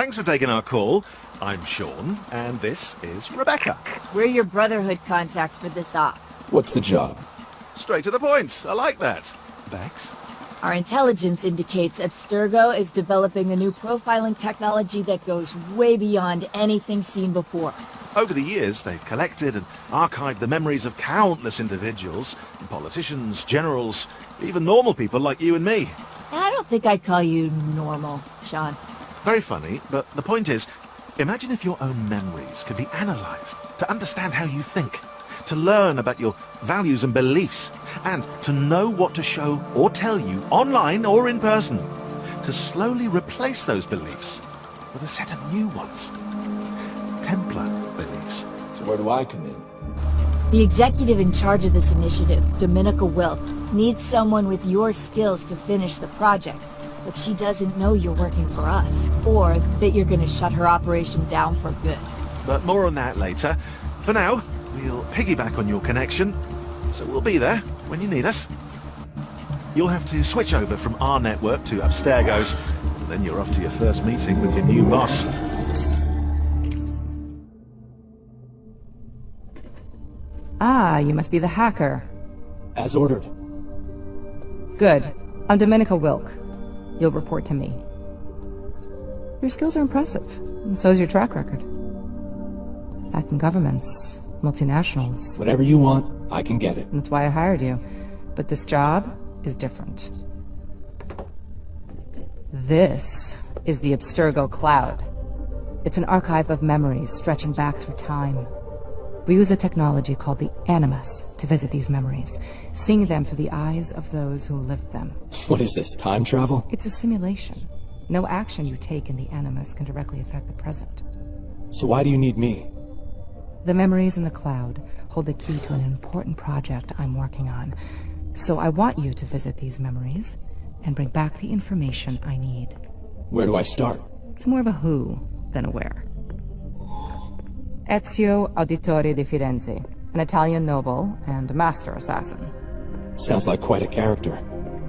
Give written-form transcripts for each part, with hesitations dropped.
Thanks for taking our call. I'm Sean, and this is Rebecca. We're your Brotherhood contacts for this op. What's the job? Straight to the point. I like that. Bex? Our intelligence indicates Abstergo is developing a new profiling technology that goes way beyond anything seen before. Over the years, they've collected and archived the memories of countless individuals, politicians, generals, even normal people like you and me. I don't think I'd call you normal, Sean. Very funny, but the point is, imagine if your own memories could be analyzed to understand how you think, to learn about your values and beliefs, and to know what to show or tell you online or in person, to slowly replace those beliefs with a set of new ones. Templar beliefs. So where do I come in? The executive in charge of this initiative, Dominica Wilk, needs someone with your skills to finish the project. But she doesn't know you're working for us, or that you're gonna shut her operation down for good. But more on that later. For now, we'll piggyback on your connection, so we'll be there when you need us. You'll have to switch over from our network to Abstergo's, then you're off to your first meeting with your new boss. Ah, you must be the hacker. As ordered. Good. I'm Dominica Wilk. You'll report to me. Your skills are impressive, and so's your track record. Hacking governments, multinationals. Whatever you want, I can get it. That's why I hired you. But this job is different. This is the Abstergo Cloud. It's an archive of memories stretching back through time. We use a technology called the Animus to visit these memories, seeing them through the eyes of those who lived them. What is this, time travel? It's a simulation. No action you take in the Animus can directly affect the present. So why do you need me? The memories in the cloud hold the key to an important project I'm working on. So I want you to visit these memories and bring back the information I need. Where do I start? It's more of a who than a where. Ezio Auditore di Firenze, an Italian noble and master assassin. Sounds like quite a character.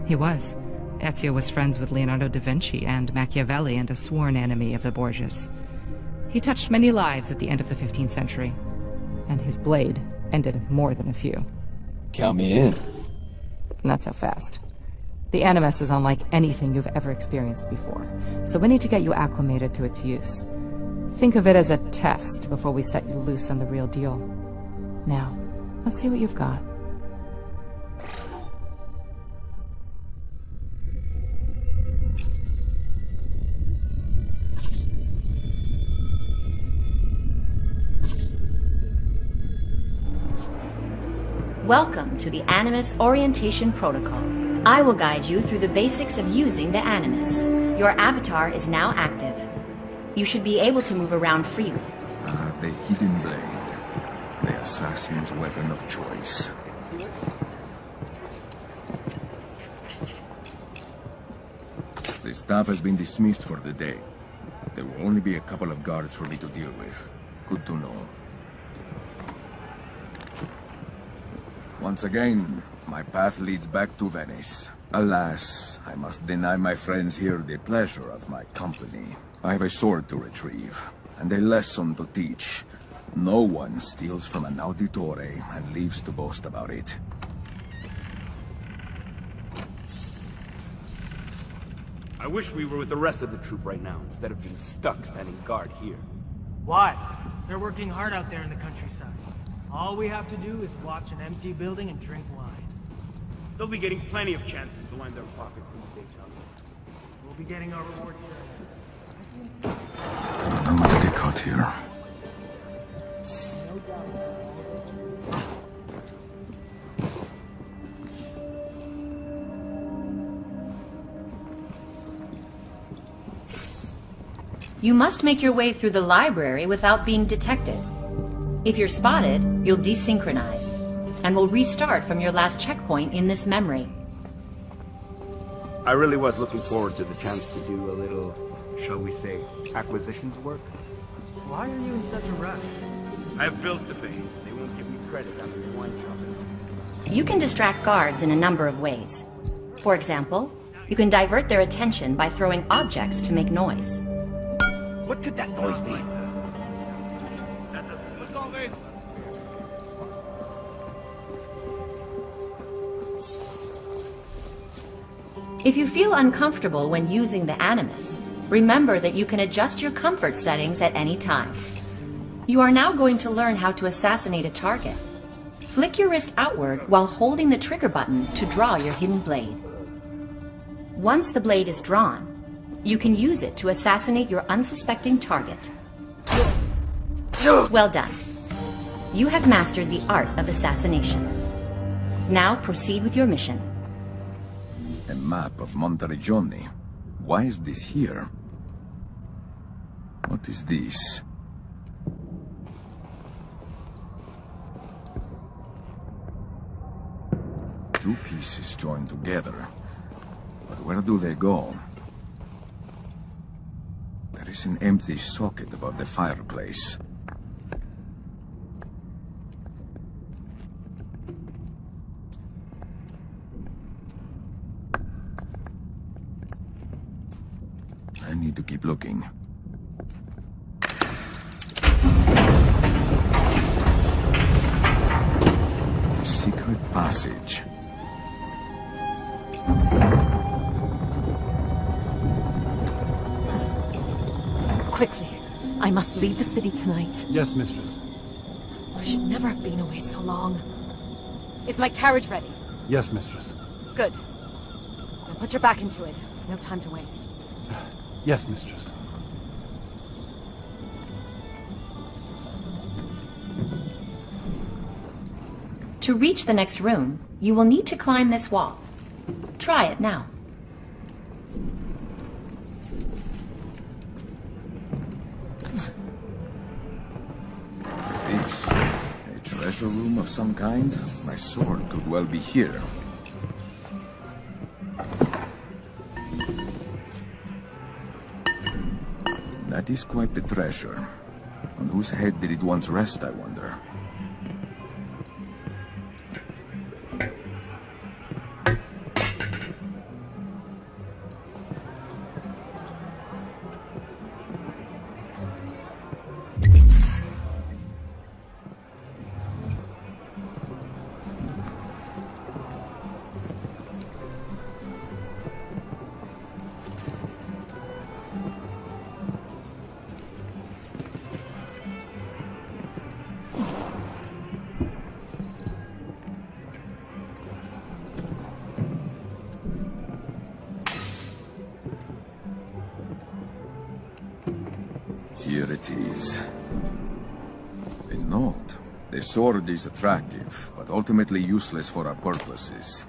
He was. Ezio was friends with Leonardo da Vinci and Machiavelli and a sworn enemy of the Borgias. He touched many lives at the end of the 15th century, and his blade ended more than a few. Count me in. Not so fast. The Animus is unlike anything you've ever experienced before, so we need to get you acclimated to its use. Think of it as a test before we set you loose on the real deal. Now, let's see what you've got. Welcome to the Animus Orientation Protocol. I will guide you through the basics of using the Animus. Your avatar is now active. You should be able to move around freely. The hidden blade. The assassin's weapon of choice. The staff has been dismissed for the day. There will only be a couple of guards for me to deal with. Good to know. Once again, my path leads back to Venice. Alas, I must deny my friends here the pleasure of my company. I have a sword to retrieve, and a lesson to teach. No one steals from an auditore and leaves to boast about it. I wish we were with the rest of the troop right now, instead of being stuck standing guard here. Why? They're working hard out there in the countryside. All we have to do is watch an empty building and drink wine. They'll be getting plenty of chances to line their pockets when the day comes. We'll be getting our reward here. I'm gonna get caught here. You must make your way through the library without being detected. If you're spotted, you'll desynchronize, and will restart from your last checkpoint in this memory. I really was looking forward to the chance to do a little, shall we say, acquisitions work. Why are you in such a rush? I have bills to pay. They won't give me credit after the wine shop. You can distract guards in a number of ways. For example, you can divert their attention by throwing objects to make noise. What could that noise be? If you feel uncomfortable when using the Animus, remember that you can adjust your comfort settings at any time. You are now going to learn how to assassinate a target. Flick your wrist outward while holding the trigger button to draw your hidden blade. Once the blade is drawn, you can use it to assassinate your unsuspecting target. Well done. You have mastered the art of assassination. Now proceed with your mission. A map of Monteregione. Why is this here? What is this? Two pieces joined together. But where do they go? There is an empty socket above the fireplace. I need to keep looking. A secret passage. Quickly. I must leave the city tonight. Yes, mistress. I should never have been away so long. Is my carriage ready? Yes, mistress. Good. Now put your back into it. There's no time to waste. Yes, mistress. To reach the next room, you will need to climb this wall. Try it now. What is this? A treasure room of some kind? My sword could well be here. That is quite the treasure. On whose head did it once rest, I wonder? Here it is. A note. The sword is attractive, but ultimately useless for our purposes.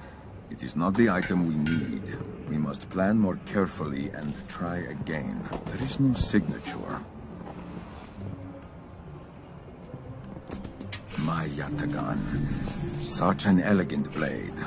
It is not the item we need. We must plan more carefully and try again. There is no signature. My Yatagan. Such an elegant blade.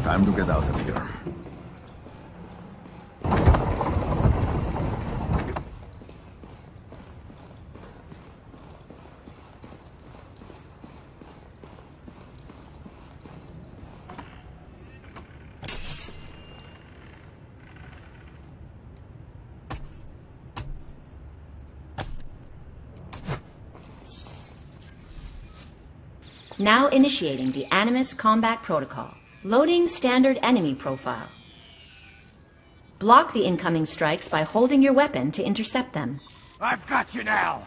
Time to get out of here. Now initiating the Animus Combat Protocol. Loading standard enemy profile. Block the incoming strikes by holding your weapon to intercept them. I've got you now!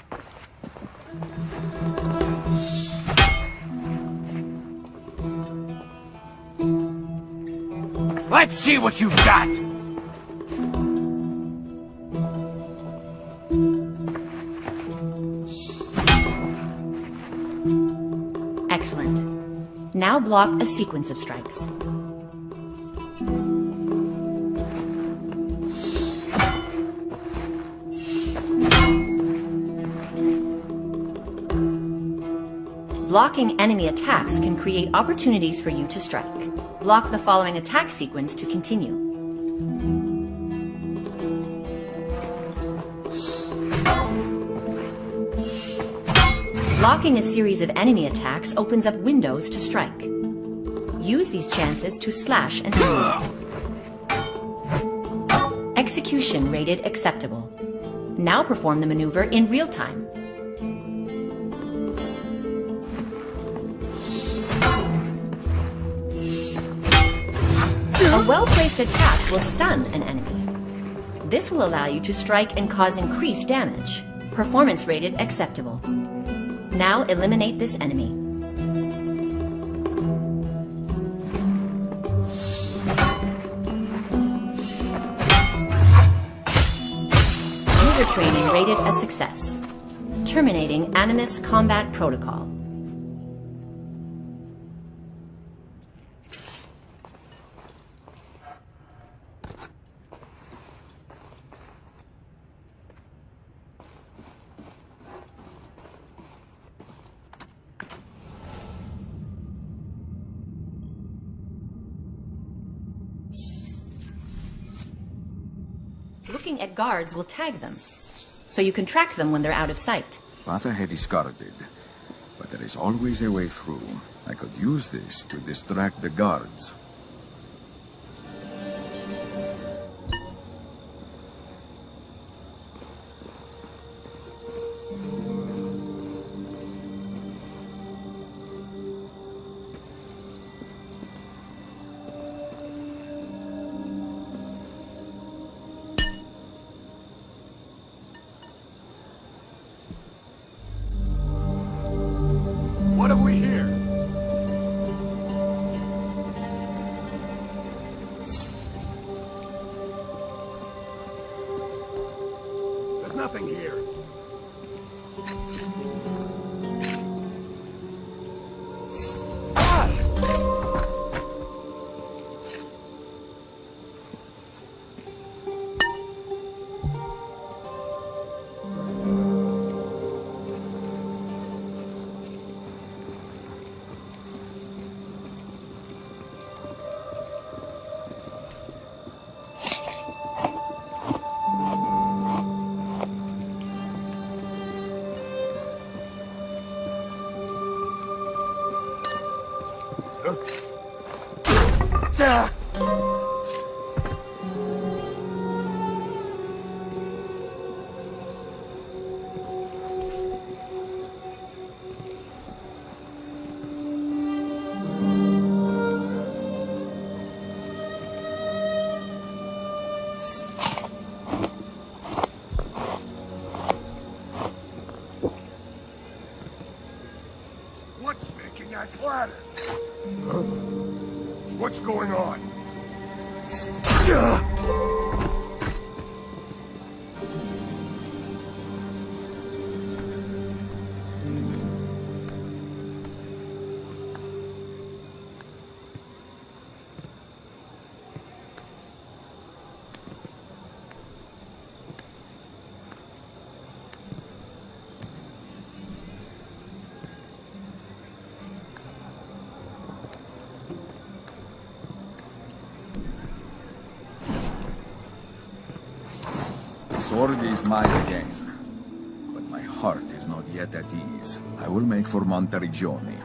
Let's see what you've got! Excellent. Now block a sequence of strikes. Blocking enemy attacks can create opportunities for you to strike. Block the following attack sequence to continue. Blocking a series of enemy attacks opens up windows to strike. Use these chances to slash an enemy. Execution rated acceptable. Now perform the maneuver in real time. A well-placed attack will stun an enemy. This will allow you to strike and cause increased damage. Performance rated acceptable. Now eliminate this enemy. User training rated a success. Terminating Animus Combat Protocol. Looking at guards will tag them, so you can track them when they're out of sight. Path ahead is guarded, but there is always a way through. I could use this to distract the guards. What have we here? There's nothing here. What's making that clatter? Huh? What's going on? Sword is mine again, but my heart is not yet at ease. I will make for Monteriggioni.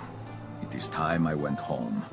It is time I went home.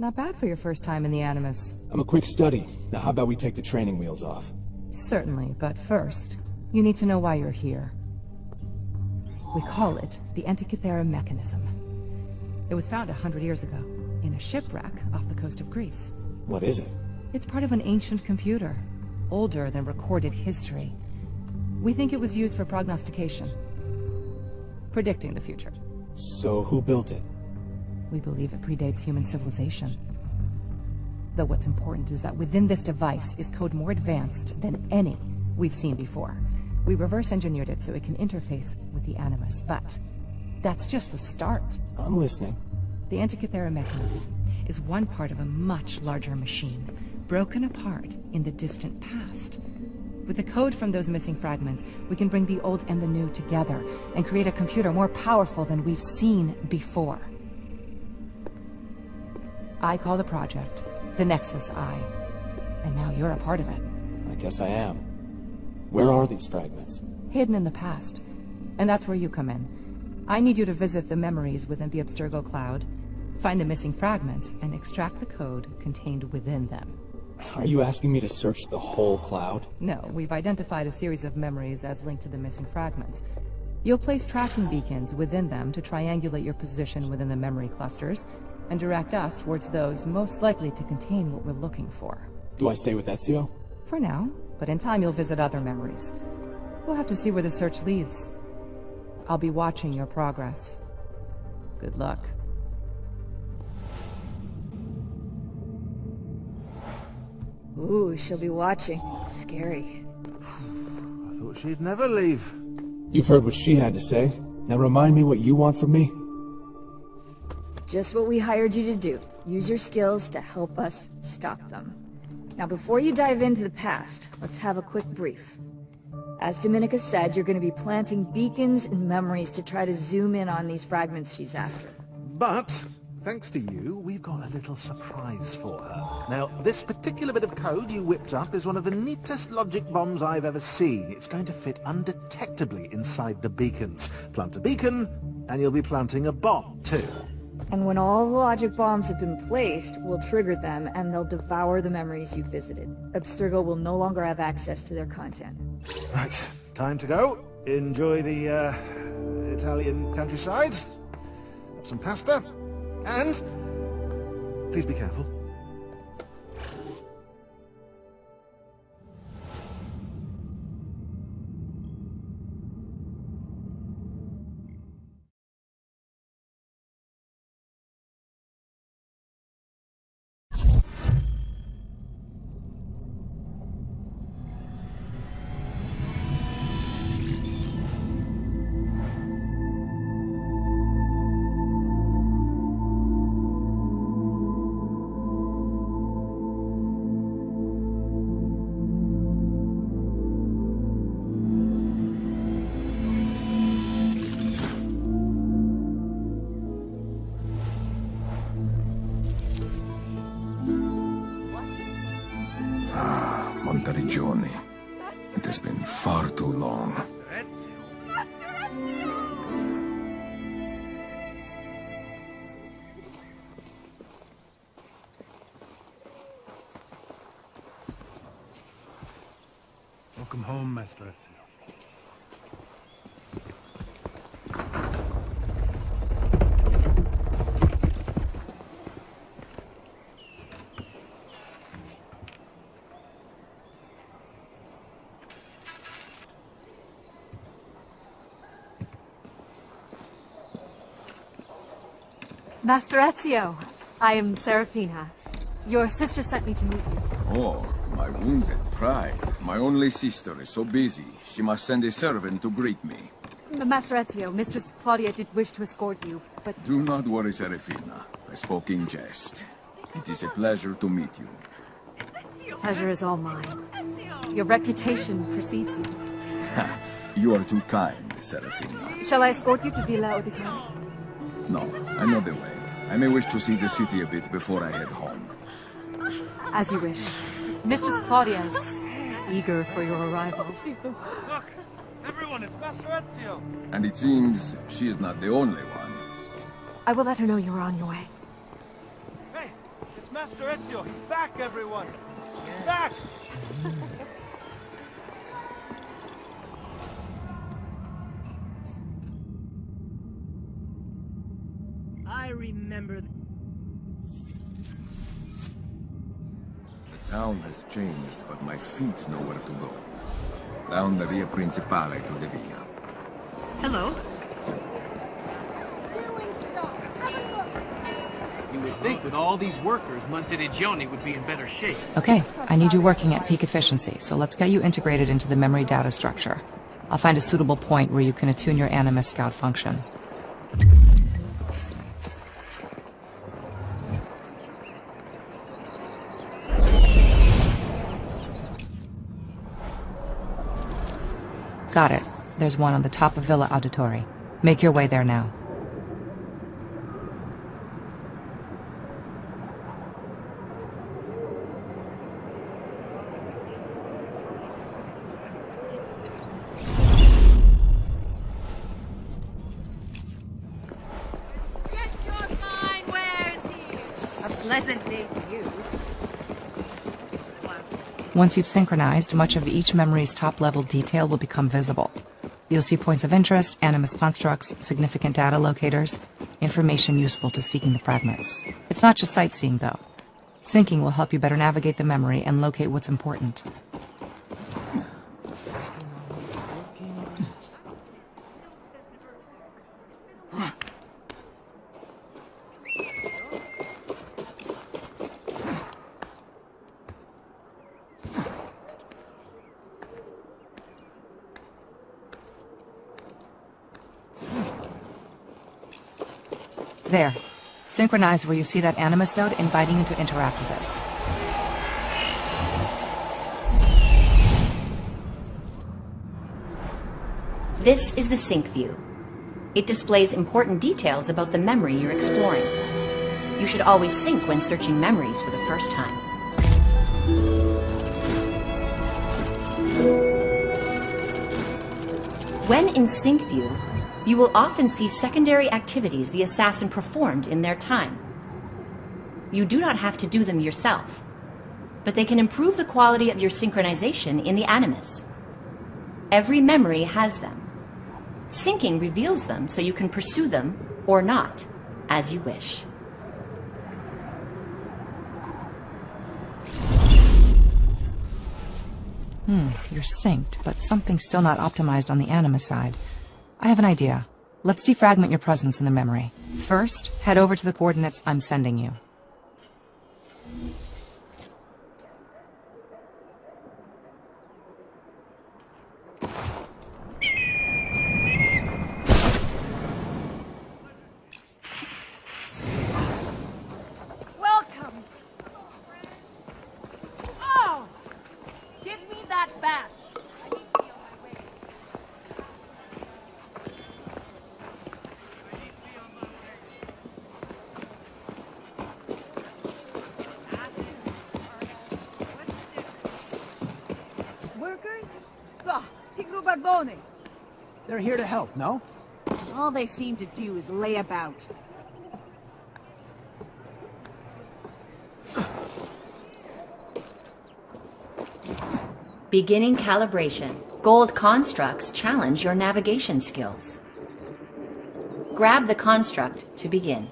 Not bad for your first time in the Animus. I'm a quick study. Now how about we take the training wheels off? Certainly, but first, you need to know why you're here. We call it the Antikythera mechanism. It was found 100 years ago, in a shipwreck off the coast of Greece. What is it? It's part of an ancient computer, older than recorded history. We think it was used for prognostication, predicting the future. So who built it? We believe it predates human civilization. Though what's important is that within this device is code more advanced than any we've seen before. We reverse engineered it so it can interface with the Animus, but that's just the start. I'm listening. The Antikythera mechanism is one part of a much larger machine, broken apart in the distant past. With the code from those missing fragments, we can bring the old and the new together and create a computer more powerful than we've seen before. I call the project the Nexus Eye, and now you're a part of it. I guess I am. Where are these fragments? Hidden in the past, and that's where you come in. I need you to visit the memories within the Abstergo cloud, find the missing fragments, and extract the code contained within them. Are you asking me to search the whole cloud? No, we've identified a series of memories as linked to the missing fragments. You'll place tracking beacons within them to triangulate your position within the memory clusters, and direct us towards those most likely to contain what we're looking for. Do I stay with Ezio? For now, but in time you'll visit other memories. We'll have to see where the search leads. I'll be watching your progress. Good luck. Ooh, she'll be watching. Scary. I thought she'd never leave. You've heard what she had to say. Now remind me what you want from me. Just what we hired you to do. Use your skills to help us stop them. Now before you dive into the past, let's have a quick brief. As Dominica said, you're going to be planting beacons and memories to try to zoom in on these fragments she's after. But, thanks to you, we've got a little surprise for her. Now, this particular bit of code you whipped up is one of the neatest logic bombs I've ever seen. It's going to fit undetectably inside the beacons. Plant a beacon, and you'll be planting a bomb, too. And when all the logic bombs have been placed, we'll trigger them, and they'll devour the memories you visited. Abstergo will no longer have access to their content. Right, time to go. Enjoy the, Italian countryside. Have some pasta. And please be careful. Monteriggioni. It has been far too long. Welcome home, Master Ezio. Master Ezio, I am Serafina. Your sister sent me to meet you. Oh, my wounded pride. My only sister is so busy, she must send a servant to greet me. Master Ezio, Mistress Claudia did wish to escort you, but... Do not worry, Serafina. I spoke in jest. It is a pleasure to meet you. Pleasure is all mine. Your reputation precedes you. You are too kind, Serafina. Shall I escort you to Villa Auditore? No, I know the way. I may wish to see the city a bit before I head home. As you wish. Mistress Claudia is eager for your arrival. Look! Everyone, it's Master Ezio! And it seems she is not the only one. I will let her know you are on your way. Hey! It's Master Ezio. He's back, everyone. He's back. I remember. The town has changed, but my feet know where to go. Down the Via Principale to the Via. Hello. You would think with all these workers, Monteriggioni would be in better shape. Okay, I need you working at peak efficiency, so let's get you integrated into the memory data structure. I'll find a suitable point where you can attune your Animus Scout function. Got it. There's one on the top of Villa Auditori. Make your way there now. Get your fine wares here. A pleasant day to you. Once you've synchronized, much of each memory's top-level detail will become visible. You'll see points of interest, Animus constructs, significant data locators, information useful to seeking the fragments. It's not just sightseeing, though. Syncing will help you better navigate the memory and locate what's important. There. Synchronize where you see that Animus node, inviting you to interact with it. This is the sync view. It displays important details about the memory you're exploring. You should always sync when searching memories for the first time. When in sync view, you will often see secondary activities the assassin performed in their time. You do not have to do them yourself, but they can improve the quality of your synchronization in the Animus. Every memory has them. Syncing reveals them so you can pursue them, or not, as you wish. You're synced, but something's still not optimized on the Animus side. I have an idea. Let's defragment your presence in the memory. First, head over to the coordinates I'm sending you. Welcome. Oh! Give me that bat. I need to be on my way. Workers? Bah, Tigru Barbone. They're here to help, no? All they seem to do is lay about. Beginning calibration. Gold constructs challenge your navigation skills. Grab the construct to begin.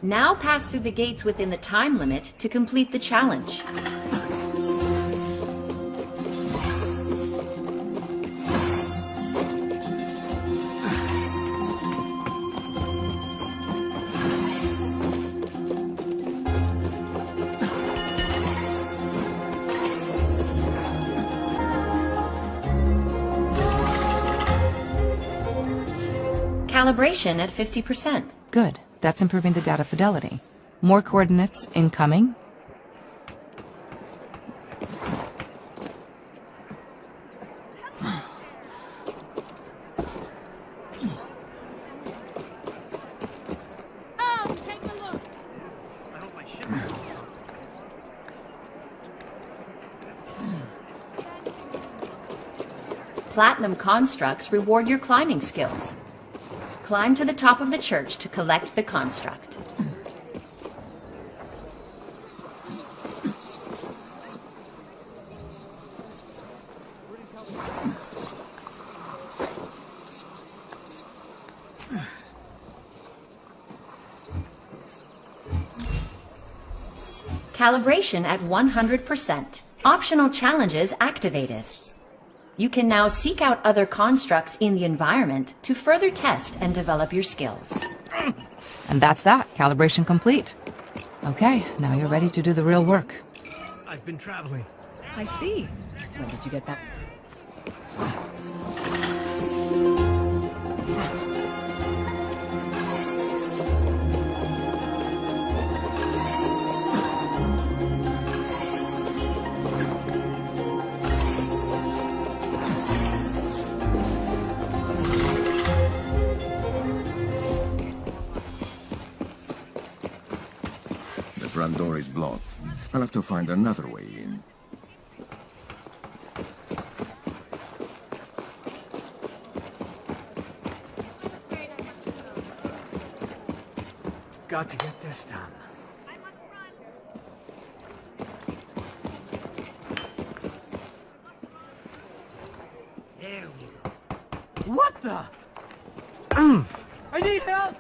Now pass through the gates within the time limit to complete the challenge. Calibration at 50%. Good. That's improving the data fidelity. More coordinates incoming. Oh, take a look. I hope my ship. Platinum constructs reward your climbing skills. climb to the top of the church to collect the construct. Calibration at 100%. Optional challenges activated. You can now seek out other constructs in the environment to further test and develop your skills. And that's that. Calibration complete. Okay, now you're ready to do the real work. I've been traveling. I see. When did you get that? The front door is blocked. I'll have to find another way in. Got to get this done. There we go. What the? I need help!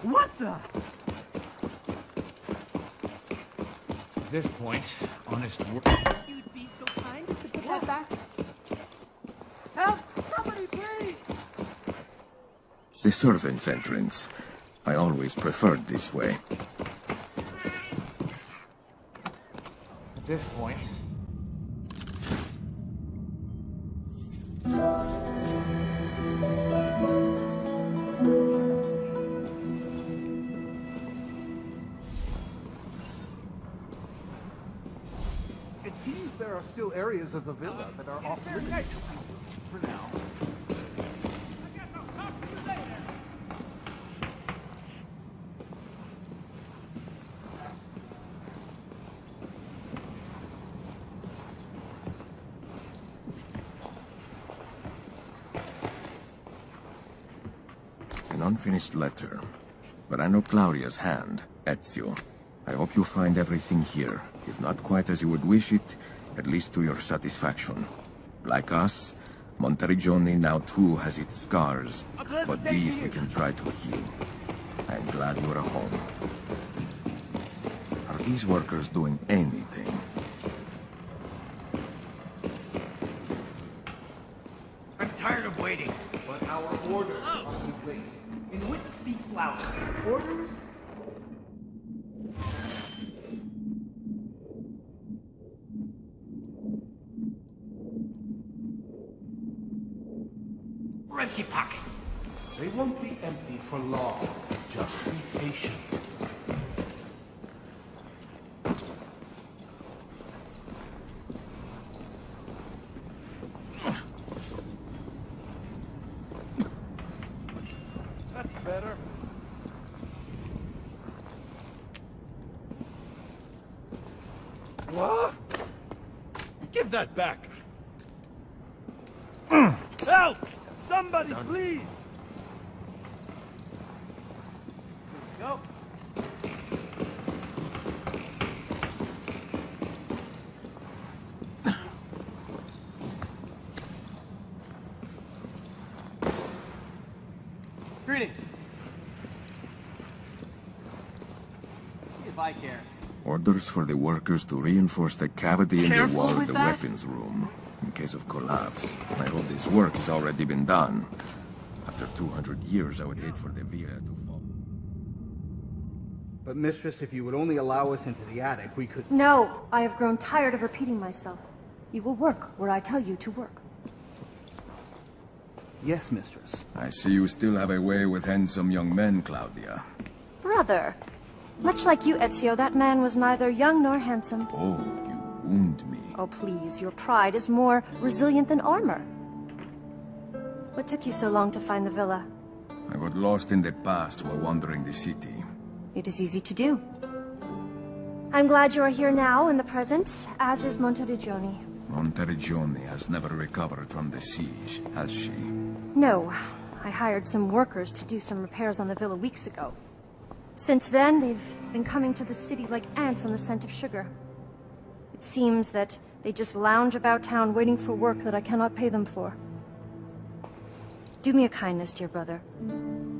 What the? At this point, honest work. You'd be so kind as to put that back. Help! Somebody, please! The servants' entrance. I always preferred this way. At this point, It seems there are still areas of the villa that are off limits for now. An unfinished letter. But I know Claudia's hand, Ezio. I hope you find everything here. If not quite as you would wish it, at least to your satisfaction. Like us, Monteriggioni now too has its scars, but these we can try to heal. I'm glad you're home. Are these workers doing anything? I'm tired of waiting. But our orders must be waiting. In which speaks louder? Orders? Empty pocket. They won't be empty for long. Just be patient. That's better. What? Give that back. Help! Somebody, please! Go. Greetings. If I care. Orders for the workers to reinforce the cavity in the Careful wall of with the that. weapons room, in case of collapse. I hope this work has already been done. After 200 years, I would hate for the villa to fall. But mistress, if you would only allow us into the attic, we could... No, I have grown tired of repeating myself. You will work where I tell you to work. Yes, mistress. I see you still have a way with handsome young men, Claudia. Brother, much like you, Ezio, that man was neither young nor handsome. Oh, you wound me. Oh, please, your pride is more resilient than armor. What took you so long to find the villa? I got lost in the past while wandering the city. It is easy to do. I'm glad you are here now in the present, as is Monteriggioni. Monteriggioni has never recovered from the siege, has she? No. I hired some workers to do some repairs on the villa weeks ago. Since then, they've been coming to the city like ants on the scent of sugar. It seems that they just lounge about town waiting for work that I cannot pay them for. Do me a kindness, dear brother.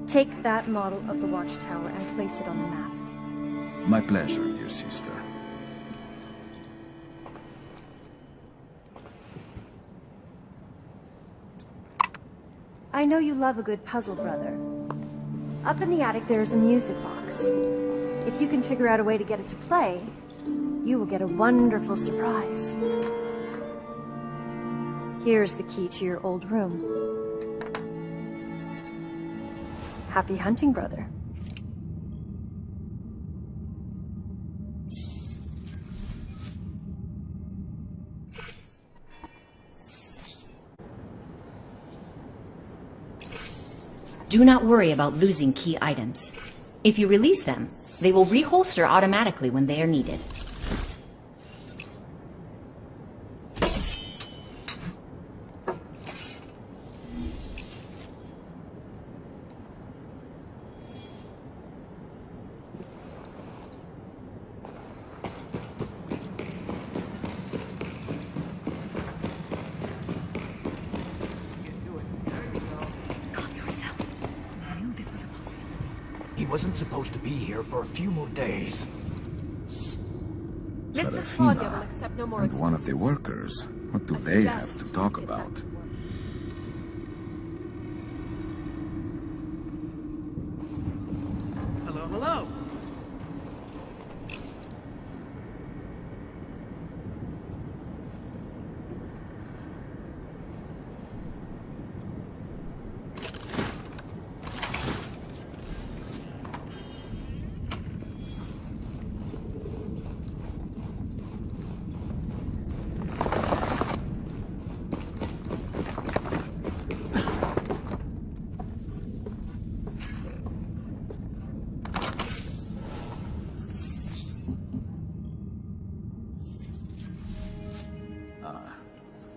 Take that model of the watchtower and place it on the map. My pleasure, dear sister. I know you love a good puzzle, brother. Up in the attic there is a music box. If you can figure out a way to get it to play, you will get a wonderful surprise. Here's the key to your old room. Happy hunting, brother. Do not worry about losing key items. If you release them, they will reholster automatically when they are needed. He wasn't supposed to be here for a few more days. Serafina and one of the workers. What do they have to talk about? Hello, hello.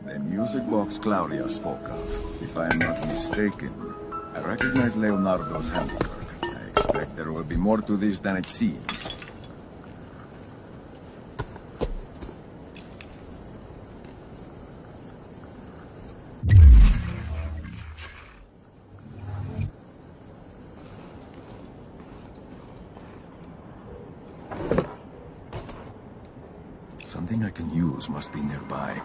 The music box Claudia spoke of. If I am not mistaken, I recognize Leonardo's handwork. I expect there will be more to this than it seems. Something I can use must be nearby.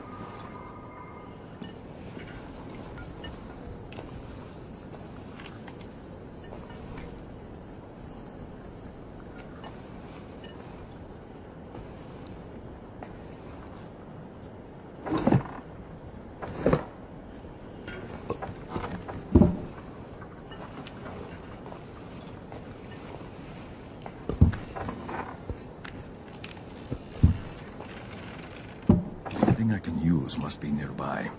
Something I can use must be nearby.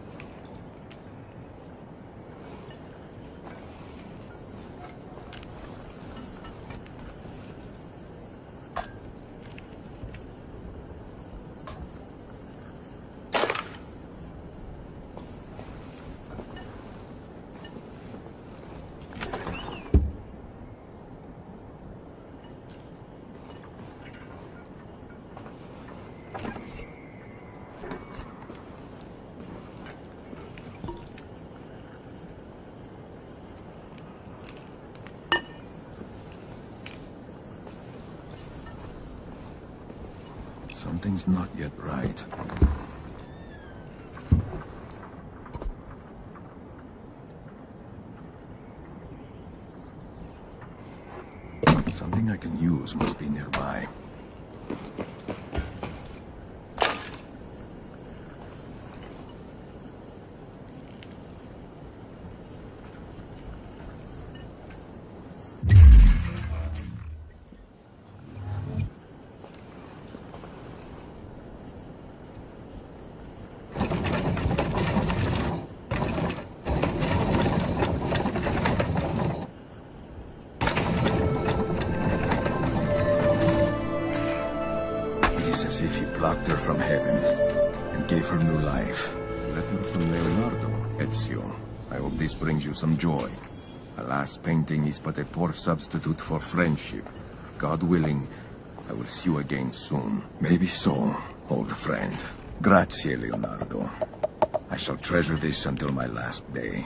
Something's not yet right. Something I can use must be nearby. If he plucked her from heaven and gave her new life. Letter from Leonardo, Ezio. I hope this brings you some joy. Alas, painting is but a poor substitute for friendship. God willing, I will see you again soon. Maybe so, old friend. Grazie, Leonardo. I shall treasure this until my last day.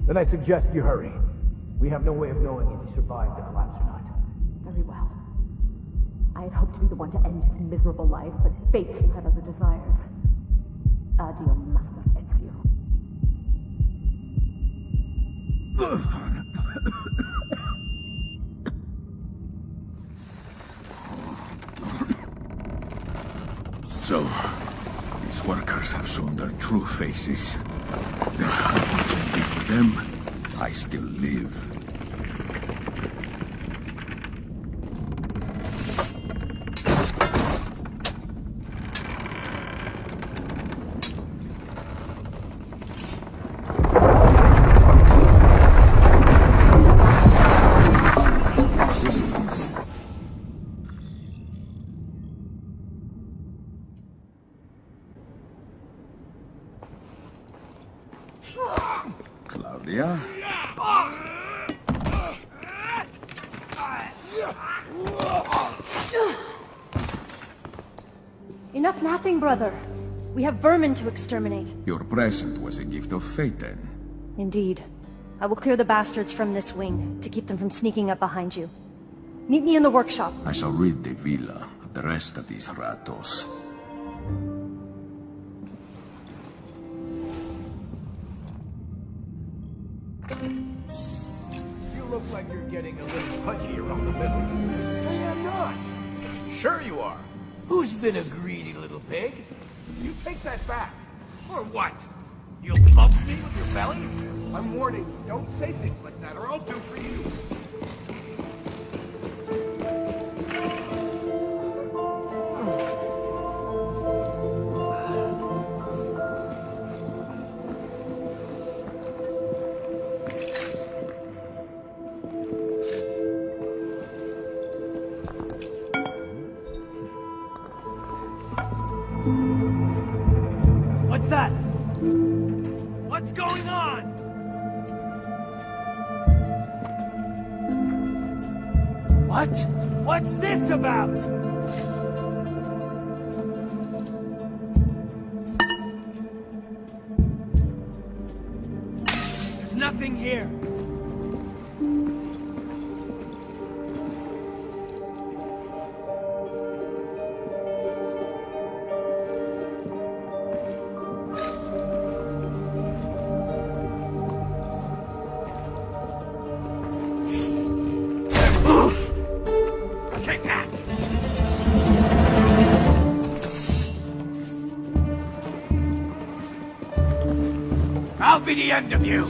Then I suggest you hurry. We have no way of knowing if he survived the collapse or not. Very well. I had hoped to be the one to end his miserable life, but fate had other desires. Addio, Master Ezio. So, these workers have shown their true faces. Unfortunately for them, I still live. Claudia? Enough napping, brother. We have vermin to exterminate. Your present was a gift of fate, then. Indeed. I will clear the bastards from this wing, to keep them from sneaking up behind you. Meet me in the workshop. I shall rid the villa of the rest of these ratos. You look like you're getting a little pudgy around the middle. I am not. Sure you are. Who's been a greedy little pig? You take that back. Or what? You'll bump me with your belly? I'm warning you, don't say things like that or I'll do for you. What's that? What's going on? What? What's this about? There's nothing here. I'll be the end of you!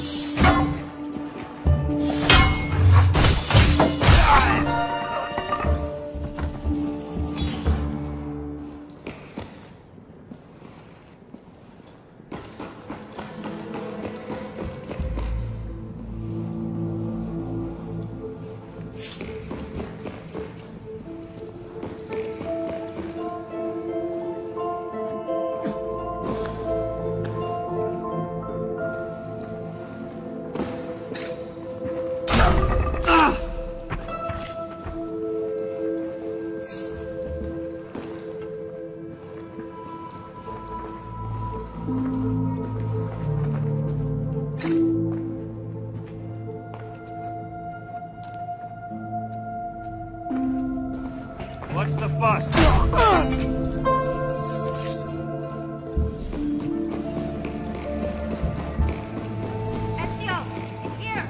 What's the fuss? Ezio, here!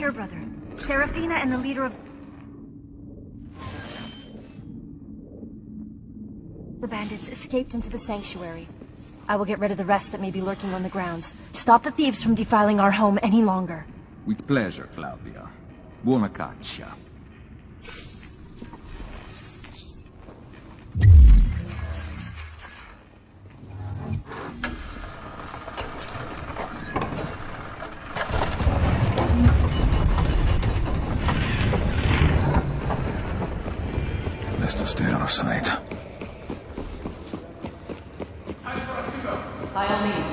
repair brother. Serafina and the leader of... The bandits escaped into the sanctuary. I will get rid of the rest that may be lurking on the grounds. Stop the thieves from defiling our home any longer. With pleasure, Claudia. Buona caccia. Best to stay out of sight. By all means.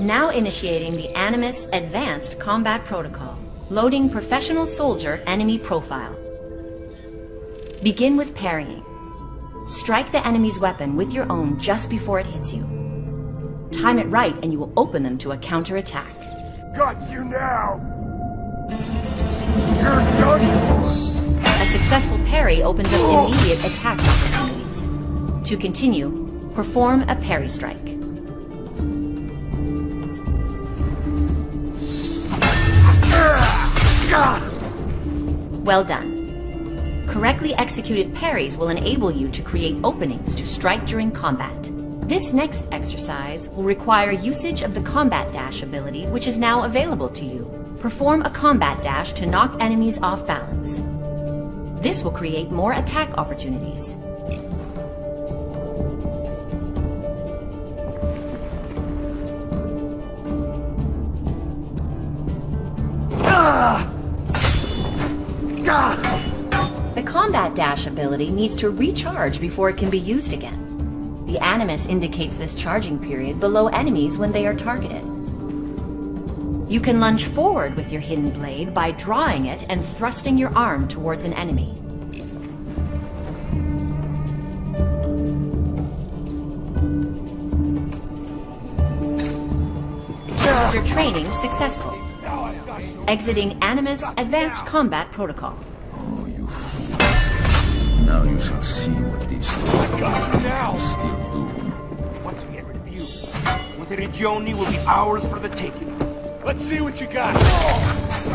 Now initiating the Animus Advanced Combat Protocol. Loading Professional Soldier Enemy Profile. Begin with parrying. Strike the enemy's weapon with your own just before it hits you. Time it right and you will open them to a counterattack. Got you now! You're done for! A successful parry opens up immediate attack opportunities. To continue, perform a parry strike. Well done. Correctly executed parries will enable you to create openings to strike during combat. This next exercise will require usage of the Combat Dash ability, which is now available to you. Perform a Combat Dash to knock enemies off balance. This will create more attack opportunities. The Combat Dash ability needs to recharge before it can be used again. The Animus indicates this charging period below enemies when they are targeted. You can lunge forward with your hidden blade by drawing it and thrusting your arm towards an enemy. Is your training successful? Exiting Animus Advanced Combat Protocol. Oh, you fools. Now you shall see what these can still do. Once we get rid of you, Monteriggioni will be ours for the taking. Let's see what you got.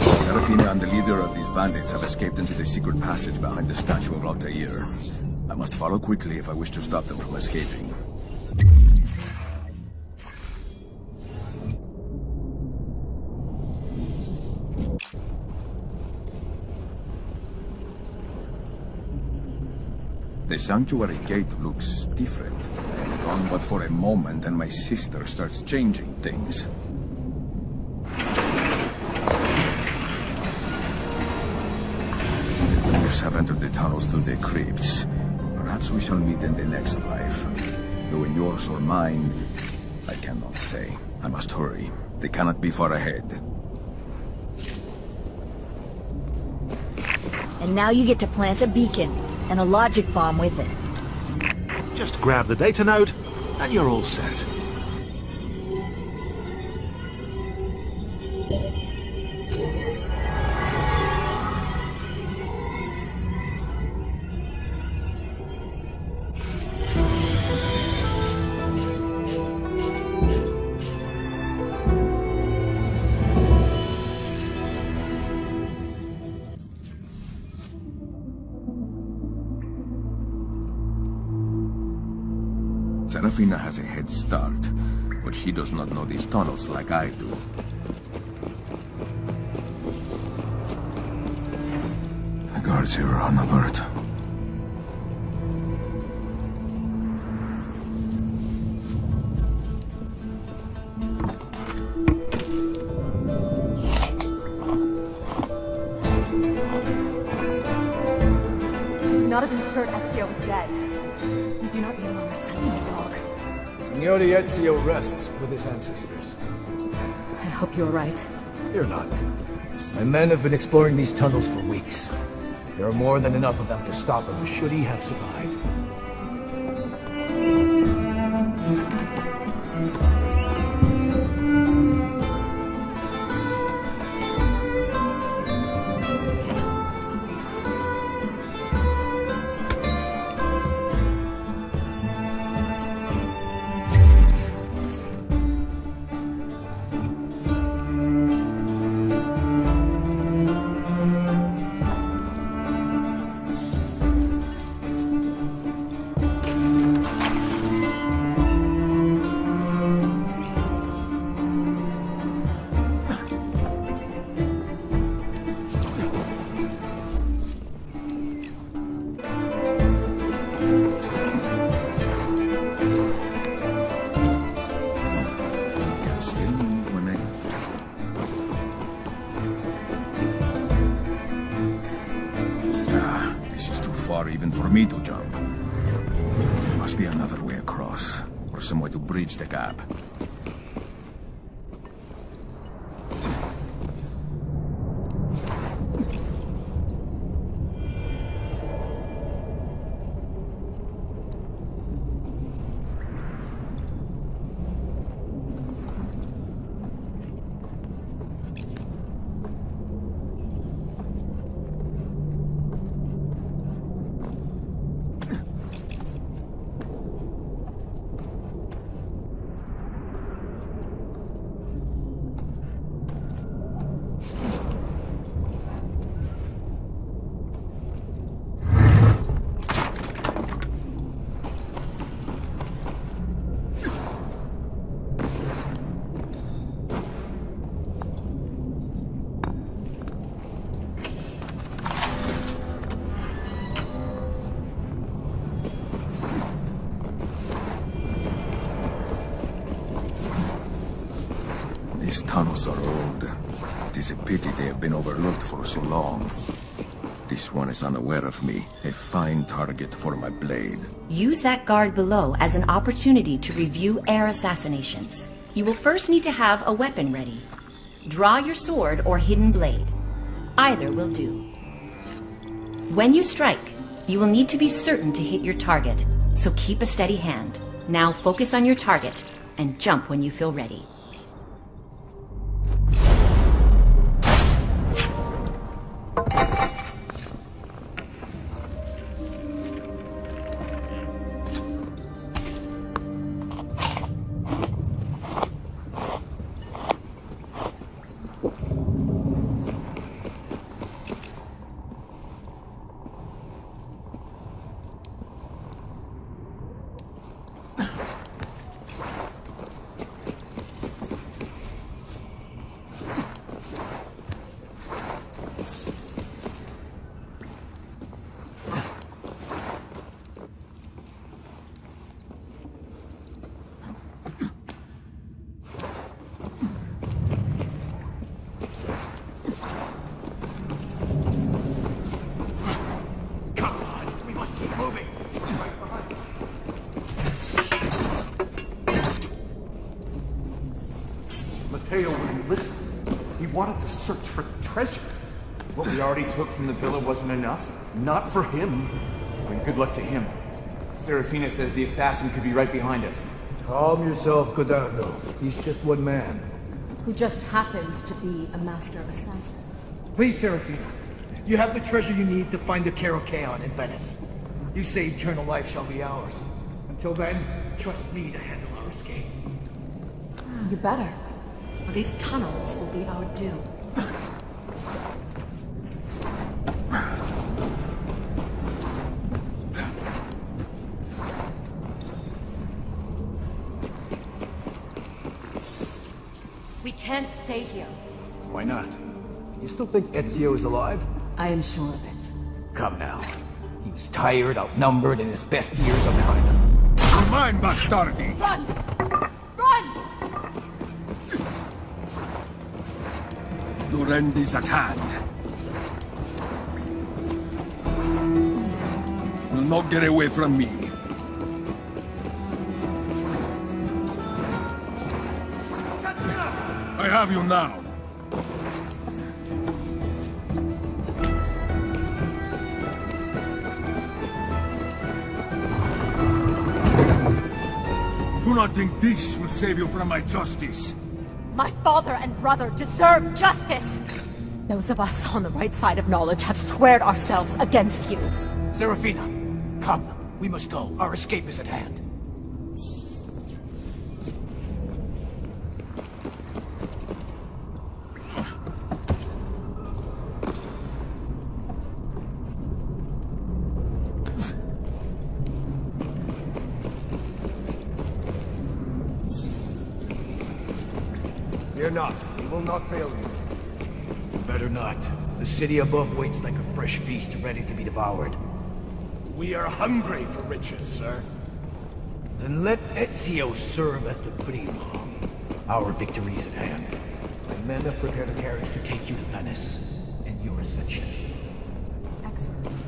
Serafina and the leader of these bandits have escaped into the secret passage behind the statue of Altair. I must follow quickly if I wish to stop them from escaping. The sanctuary gate looks different. Gone but for a moment and my sister starts changing things. The thieves have entered the tunnels to the crypts. Perhaps we shall meet in the next life. Though in yours or mine, I cannot say. I must hurry. They cannot be far ahead. And now you get to plant a beacon. And a logic bomb with it. Just grab the data node, and you're all set. Serafina has a head start, but she does not know these tunnels like I do. The guards here are on alert. Should not have been sure Ezio was dead. You do not need longer suddenly, dog. Signore Ezio rests with his ancestors. I hope you're right. Fear not. My men have been exploring these tunnels for weeks. There are more than enough of them to stop him, should he have survived. Even for me to jump. There must be another way across, or some way to bridge the gap. These tunnels are old. It is a pity they have been overlooked for so long. This one is unaware of me. A fine target for my blade. Use that guard below as an opportunity to review air assassinations. You will first need to have a weapon ready. Draw your sword or hidden blade. Either will do. When you strike, you will need to be certain to hit your target, so keep a steady hand. Now focus on your target and jump when you feel ready. Mateo wouldn't listen. He wanted to search for treasure. What we already took from the villa wasn't enough? Not for him. Then good luck to him. Serafina says the assassin could be right behind us. Calm yourself, Codando. He's just one man. Who just happens to be a master assassin. Please, Serafina. You have the treasure you need to find the Kerokeon in Venice. You say eternal life shall be ours. Until then, trust me to handle our escape. You better. Or these tunnels will be our doom. We can't stay here. Why not? You still think Ezio is alive? I am sure of it. Come now. He was tired, outnumbered, and his best years are behind him. Mine, bastardi! Run! Run! Your end is at hand. You'll not get away from me. I have you now. Do not think this will save you from my justice. My father and brother deserve justice! Those of us on the right side of knowledge have squared ourselves against you. Serafina, come. We must go. Our escape is at hand. Fear not. We will not fail you. Better not. The city above waits like a fresh beast ready to be devoured. We are hungry for riches, sir. Then let Ezio serve as the primo. Our victory is at hand. My men have prepared a carriage to take you to Venice, and your ascension. Excellent.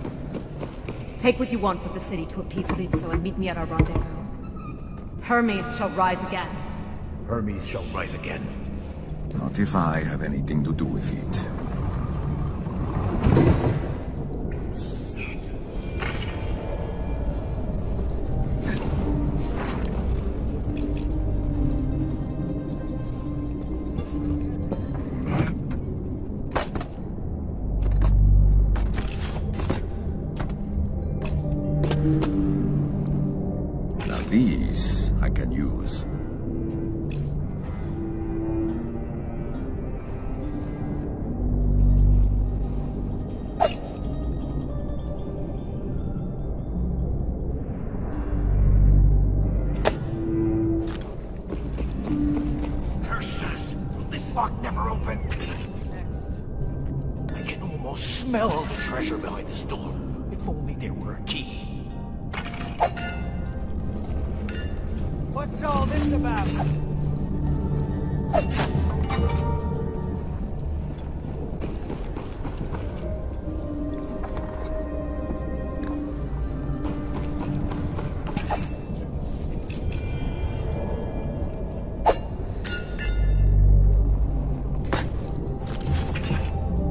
Take what you want from the city to appease Rizzo and meet me at our rendezvous. Hermes shall rise again. Hermes shall rise again. Not if I have anything to do with it. Now these I can use. Smell the treasure behind this door. If only there were a key. What's all this about?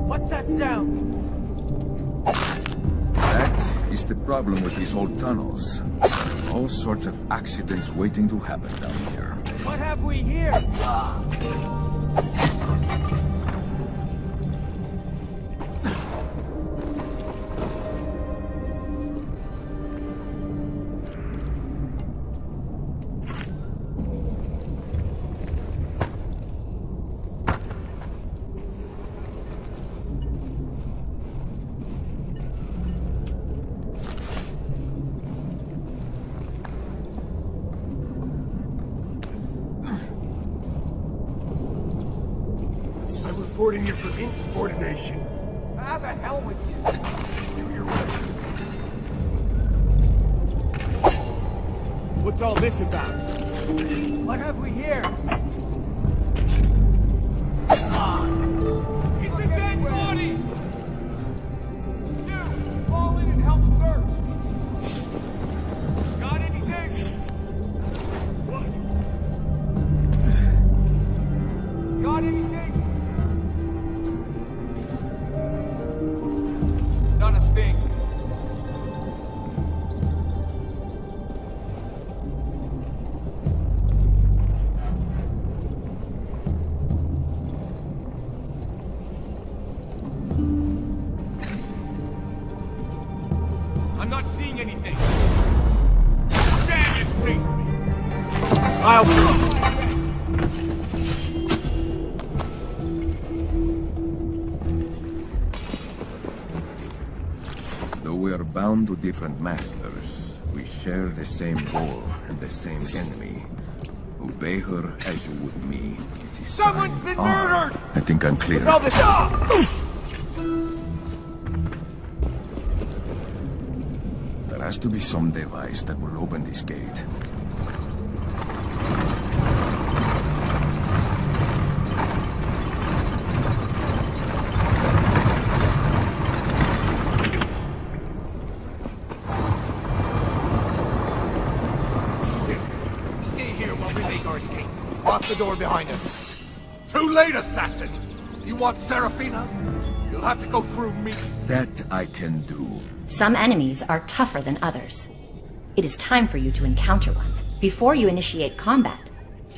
What's that sound? That is the problem with these old tunnels. All sorts of accidents waiting to happen down here. What have we here? Reporting you for insubordination. How the hell with you? Do your work. What's all this about? What have we here? It's a dead body! You, fall in and help search. Got anything? What? Got anything? Not a thing. I'm not seeing anything. Stand and face me. I'll go. Though we are bound to different masters, we share the same goal and the same enemy. Obey her as you would me. It is Someone's been murdered! I think I'm clear. What's all this about? There has to be some device that will open this gate. Lock the door behind us. Too late, assassin! You want Serafina? You'll have to go through me. That I can do. Some enemies are tougher than others. It is time for you to encounter one. Before you initiate combat,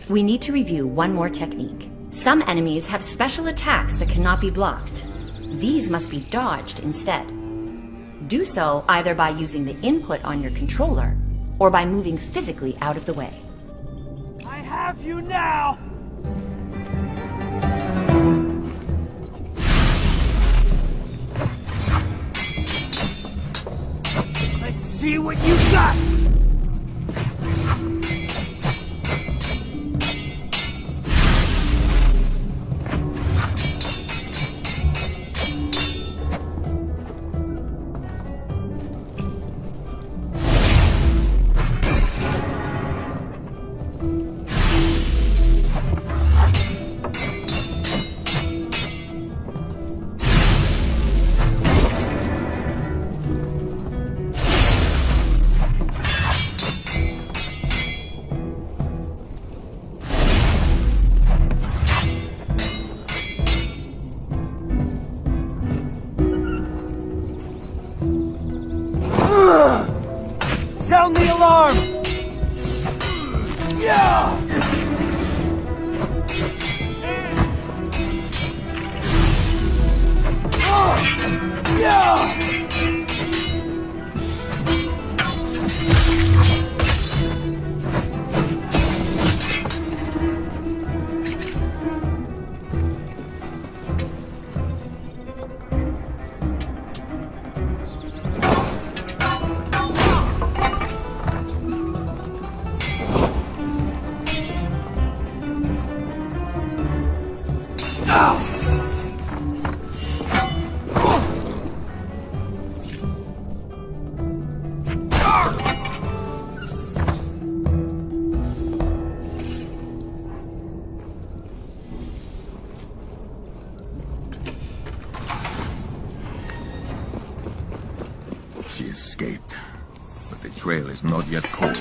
we need to review one more technique. Some enemies have special attacks that cannot be blocked. These must be dodged instead. Do so either by using the input on your controller, or by moving physically out of the way. I have you now! Let's see what you got! Sound the alarm! Yeah! Yeah! She escaped, but the trail is not yet cold.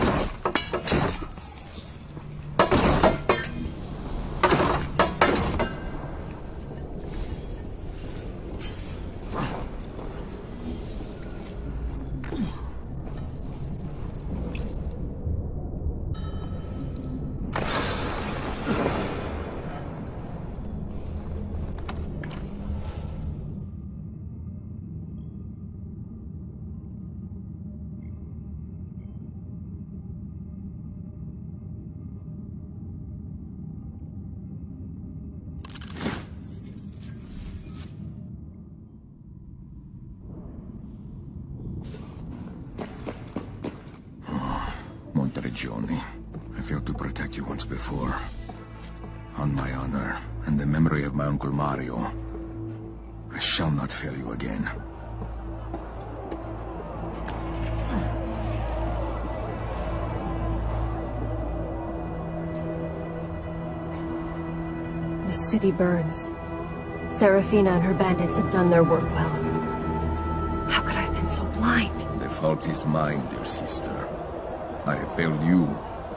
Monteriggioni, I failed to protect you once before. On my honor, and the memory of my Uncle Mario, I shall not fail you again. The city burns. Serafina and her bandits have done their work well. How could I have been so blind? The fault is mine, dear sister. I have failed you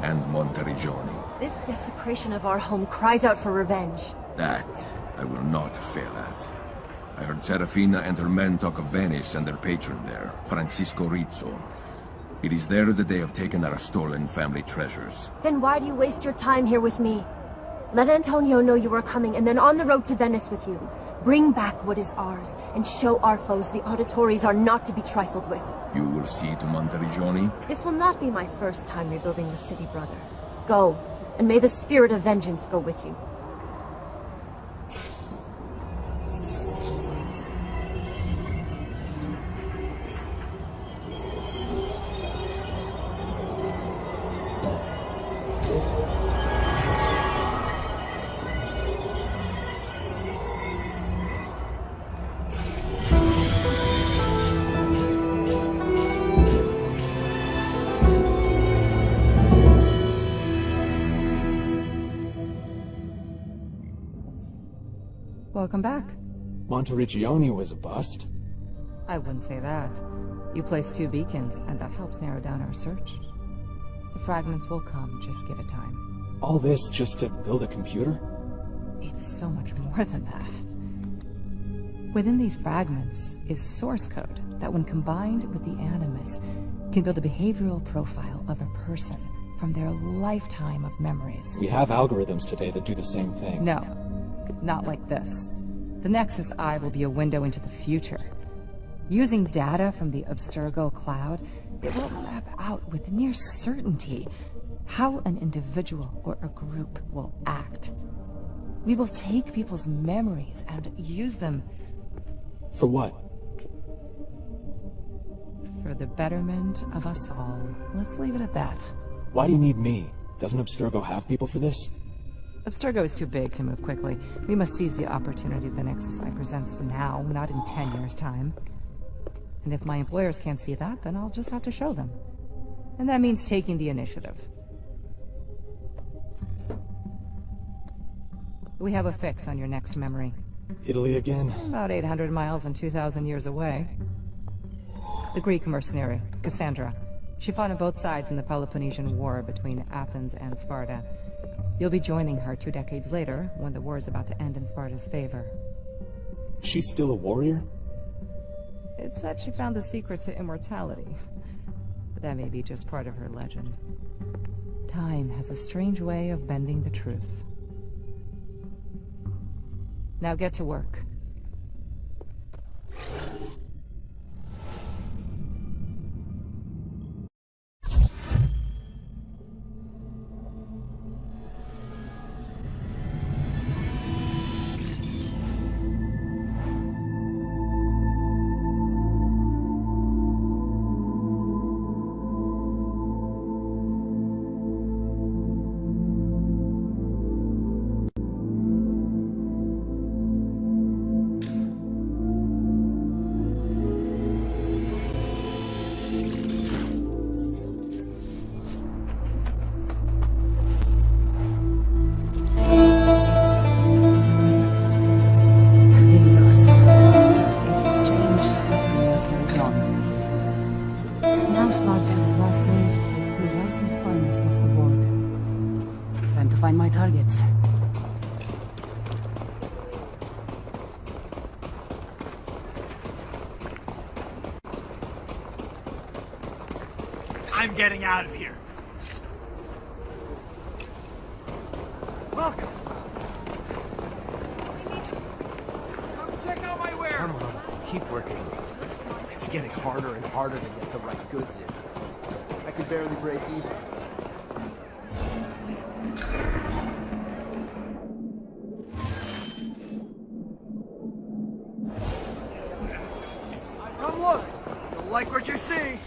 and Monteriggioni. This desecration of our home cries out for revenge. That I will not fail at. I heard Serafina and her men talk of Venice and their patron there, Francisco Rizzo. It is there that they have taken our stolen family treasures. Then why do you waste your time here with me? Let Antonio know you are coming, and then on the road to Venice with you. Bring back what is ours, and show our foes the auditories are not to be trifled with. You will see to Monteriggioni? This will not be my first time rebuilding the city, brother. Go, and may the spirit of vengeance go with you. Welcome back. Monteriggioni was a bust. I wouldn't say that. You placed 2 beacons, and that helps narrow down our search. The fragments will come, just give it time. All this just to build a computer? It's so much more than that. Within these fragments is source code that, when combined with the Animus, can build a behavioral profile of a person from their lifetime of memories. We have algorithms today that do the same thing. No, not like this. The Nexus Eye will be a window into the future. Using data from the Abstergo cloud, it will map out with near certainty how an individual or a group will act. We will take people's memories and use them... For what? For the betterment of us all. Let's leave it at that. Why do you need me? Doesn't Abstergo have people for this? Abstergo is too big to move quickly. We must seize the opportunity the Nexus Eye presents now, not in 10 years' time. And if my employers can't see that, then I'll just have to show them. And that means taking the initiative. We have a fix on your next memory. Italy again? About 800 miles and 2,000 years away. The Greek mercenary, Cassandra. She fought on both sides in the Peloponnesian War between Athens and Sparta. You'll be joining her 2 decades later, when the war is about to end in Sparta's favor. She's still a warrior? It said she found the secret to immortality. But that may be just part of her legend. Time has a strange way of bending the truth. Now get to work. I'm getting out of here. Welcome. Come check out my wares. Come on, keep working. It's getting harder and harder to get the right goods in. I could barely break even. Come look. You'll like what you see.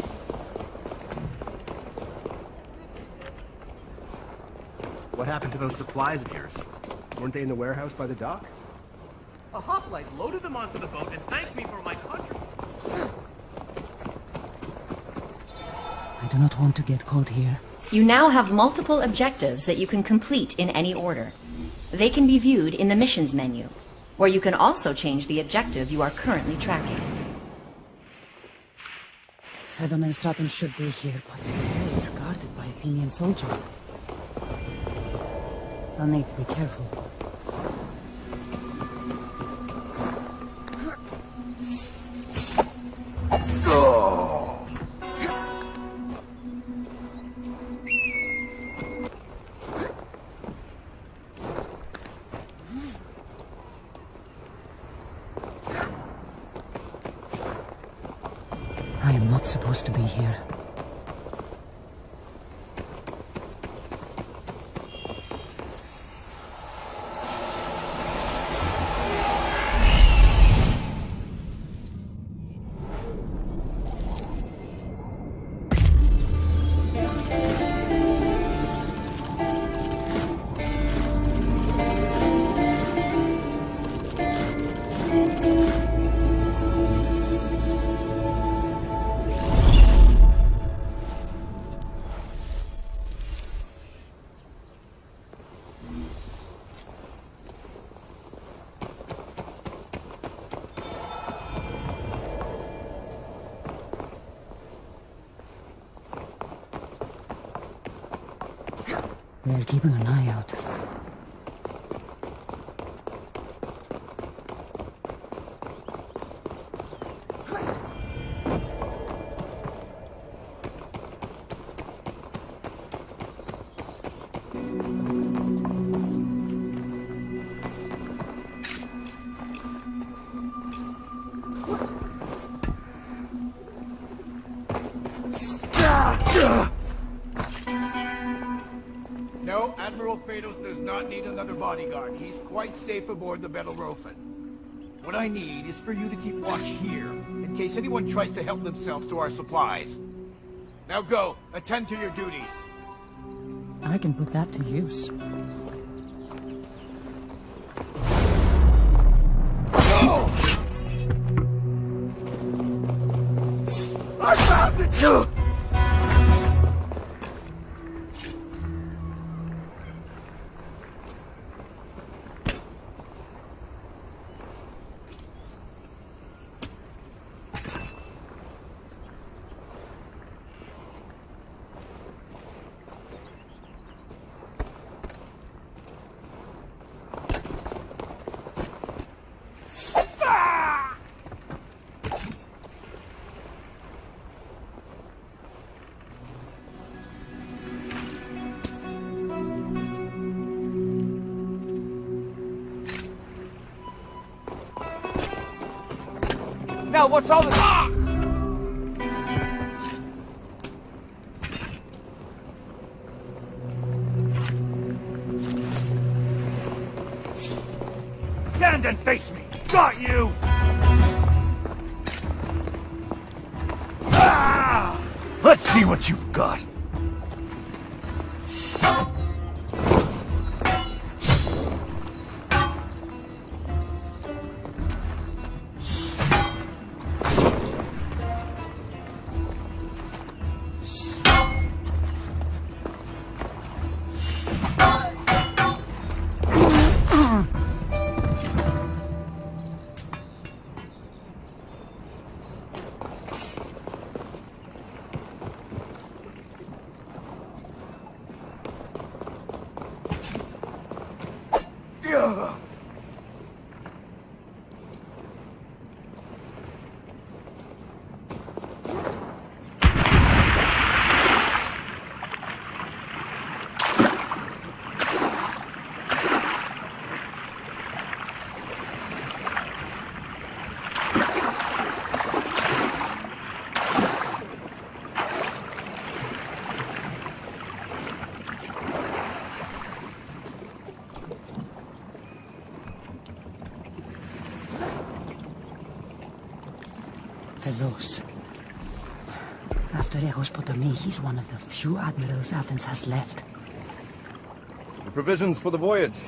What happened to those supplies of yours? Weren't they in the warehouse by the dock? A hoplite loaded them onto the boat and thanked me for my country. I do not want to get caught here. You now have multiple objectives that you can complete in any order. They can be viewed in the missions menu, where you can also change the objective you are currently tracking. Fedon and Straton should be here, but the area is guarded by Athenian soldiers. I'll need to be careful. I am not supposed to be here. They're keeping an eye out. No, Admiral Phaedos does not need another bodyguard. He's quite safe aboard the Bellerophon. What I need is for you to keep watch here, in case anyone tries to help themselves to our supplies. Now go, attend to your duties. I can put that to use. I found it! Now, what's all this? Stand and face me! Got you! Ah! Let's see what you've got. Velos. After Eros Potami, he's one of the few admirals Athens has left. The provisions for the voyage.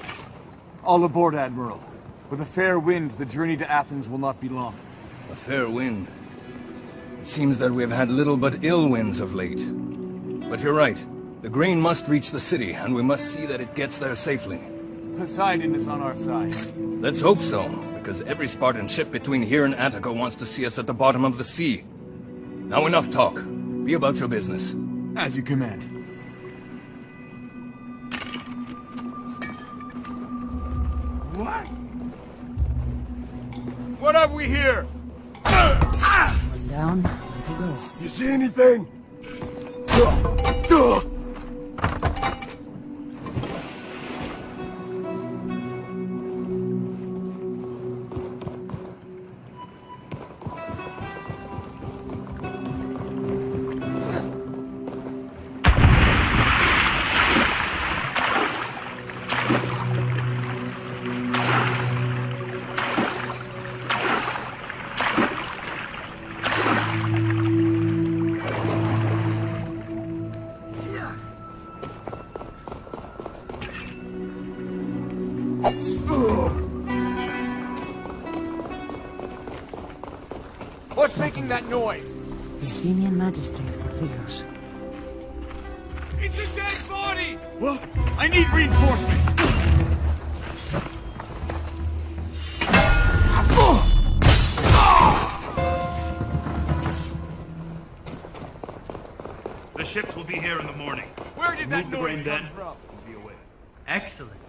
All aboard, Admiral. With a fair wind, the journey to Athens will not be long. A fair wind? It seems that we have had little but ill winds of late. But you're right. The grain must reach the city, and we must see that it gets there safely. Poseidon is on our side. Let's hope so, because every Spartan ship between here and Attica wants to see us at the bottom of the sea. Now enough talk. Be about your business. As you command. What? What have we here? One down, one to go. You see anything? What's making that noise? The Athenian magistrate for Velos. It's a dead body! Well, I need reinforcements! The ships will be here in the morning. Where did that Move the noise grain come then. from? We'll be away. Excellent.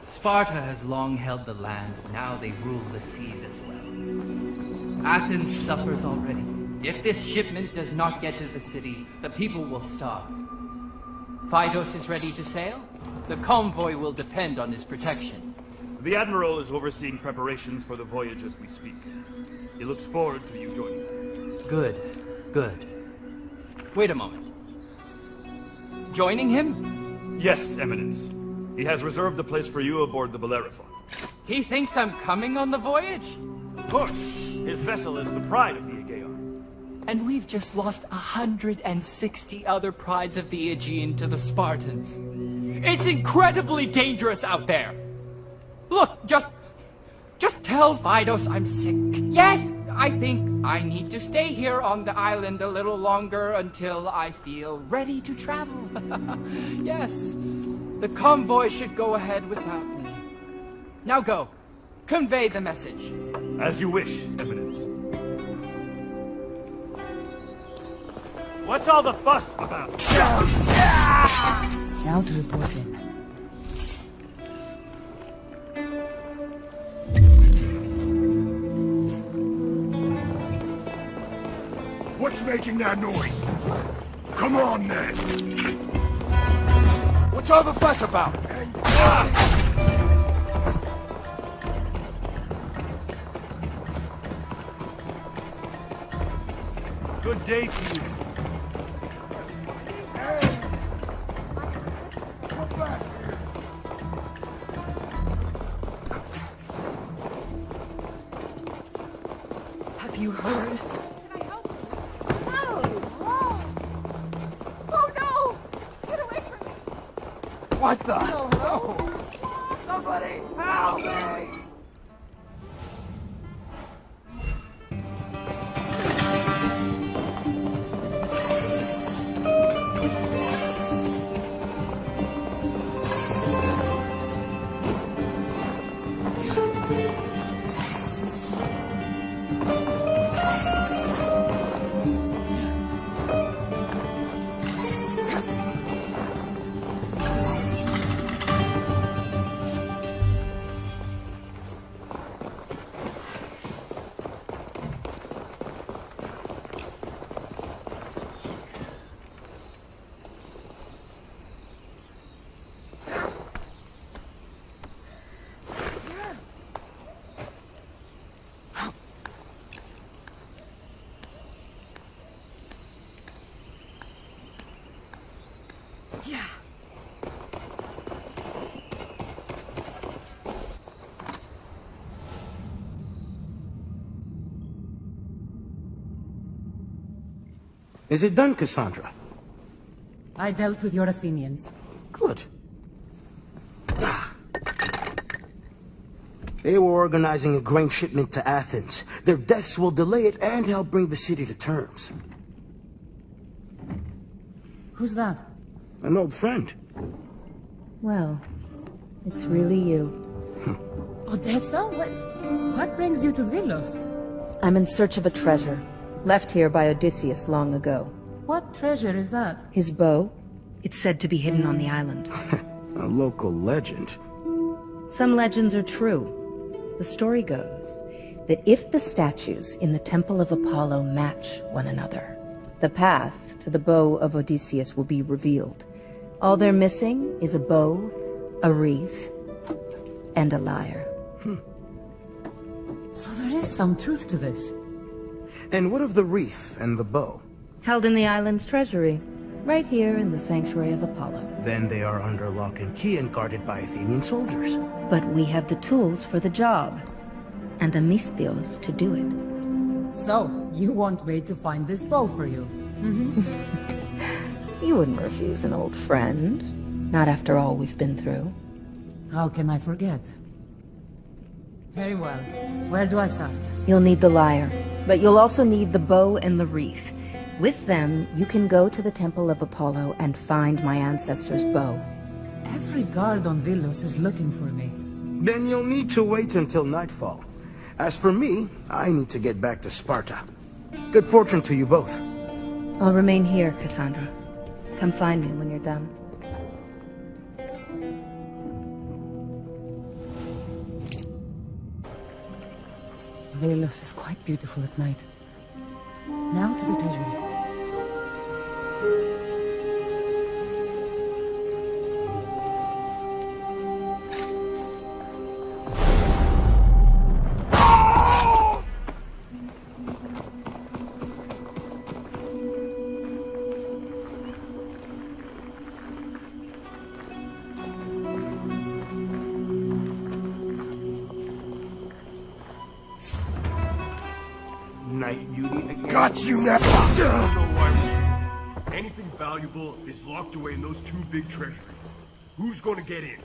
Sparta has long held the land, now they rule the seas as well. Athens suffers already. If this shipment does not get to the city, the people will starve. Phytos is ready to sail? The convoy will depend on his protection. The Admiral is overseeing preparations for the voyage as we speak. He looks forward to you joining him. Good. Good. Wait a moment. Joining him? Yes, Eminence. He has reserved a place for you aboard the Bellerophon. He thinks I'm coming on the voyage? Of course. His vessel is the pride of the Aegean. And we've just lost 160 other prides of the Aegean to the Spartans. It's incredibly dangerous out there! Look, just tell Phytos I'm sick. Yes, I think I need to stay here on the island a little longer until I feel ready to travel. Yes, the convoy should go ahead without me. Now go. Convey the message. As you wish, Eminence. What's all the fuss about? Now to report in. What's making that noise? Come on, then. What's all the fuss about? Good day to you. Hey! Come back here. Have you heard? What the? No! Somebody help me! Is it done, Cassandra? I dealt with your Athenians. Good. They were organizing a grain shipment to Athens. Their deaths will delay it and help bring the city to terms. Who's that? An old friend. Well, it's really you. Odessa? What brings you to Delos? I'm in search of a treasure, left here by Odysseus long ago. What treasure is that? His bow. It's said to be hidden on the island. A local legend. Some legends are true. The story goes that if the statues in the Temple of Apollo match one another, the path to the bow of Odysseus will be revealed. All they're missing is a bow, a wreath, and a lyre. So there is some truth to this. And what of the wreath and the bow? Held in the island's treasury, right here in the sanctuary of Apollo. Then they are under lock and key and guarded by Athenian soldiers. But we have the tools for the job, and the Misthios to do it. So, you won't wait to find this bow for you? You wouldn't refuse an old friend, not after all we've been through. How can I forget? Very well. Where do I start? You'll need the lyre, but you'll also need the bow and the wreath. With them, you can go to the Temple of Apollo and find my ancestor's bow. Every guard on Delos is looking for me. Then you'll need to wait until nightfall. As for me, I need to get back to Sparta. Good fortune to you both. I'll remain here, Cassandra. Come find me when you're done. Delos is quite beautiful at night. Now to the treasury. got you now! I don't know why anything valuable is locked away in those two big treasuries. Who's going to get in?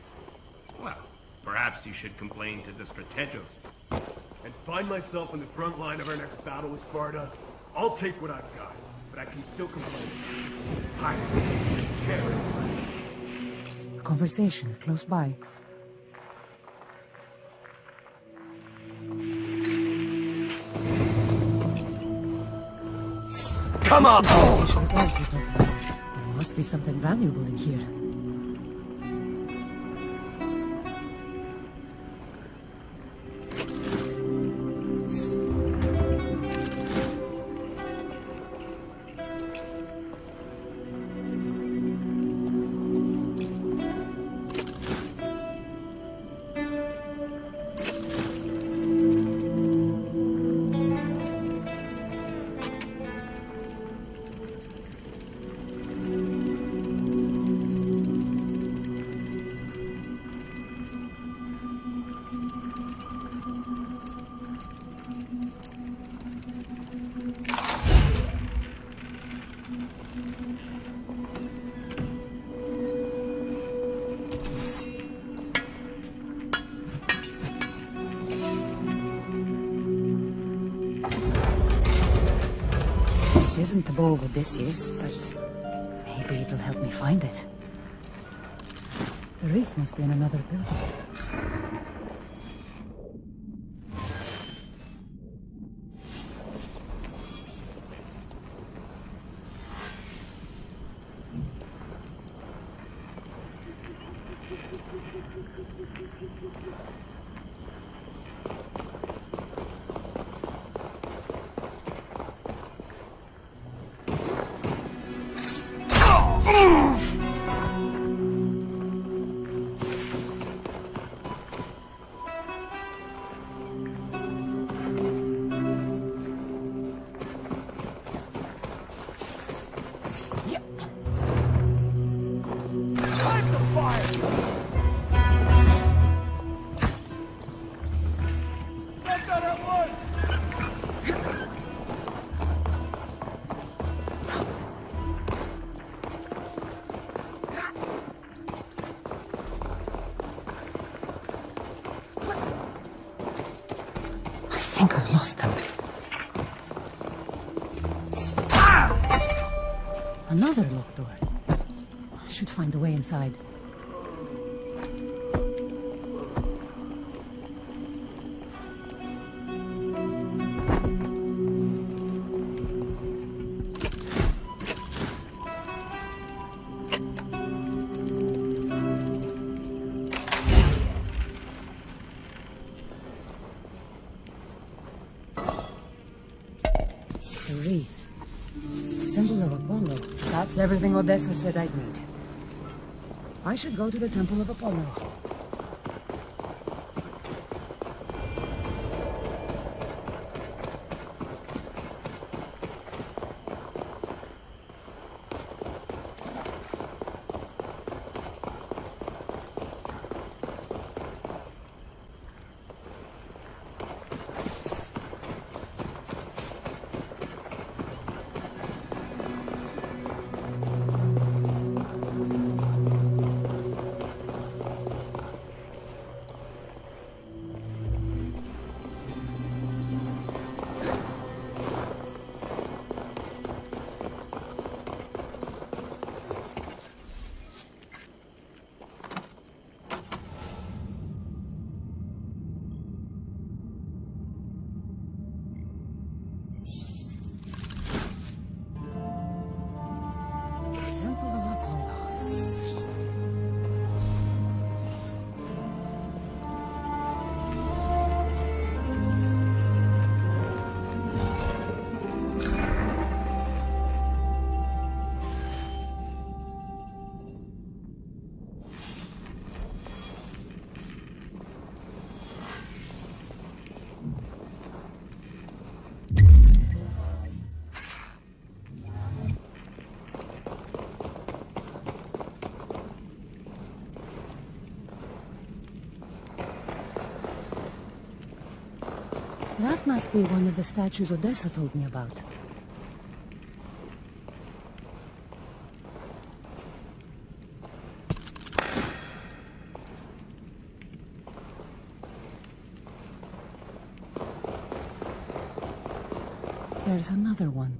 Well, perhaps you should complain to the Strategos. And find myself in the front line of our next battle with Sparta. I'll take what I've got, but I can still complain. Hi. A conversation close by. Come on! There must be something valuable in here. This isn't the bow of Odysseus, but maybe it'll help me find it. The wreath must be in another building. I think I've lost them. Another locked door. I should find a way inside. The wreath. Symbol of Apollo. That's everything Odessa said I'd need. I should go to the Temple of Apollo. That must be one of the statues Odessa told me about. There's another one.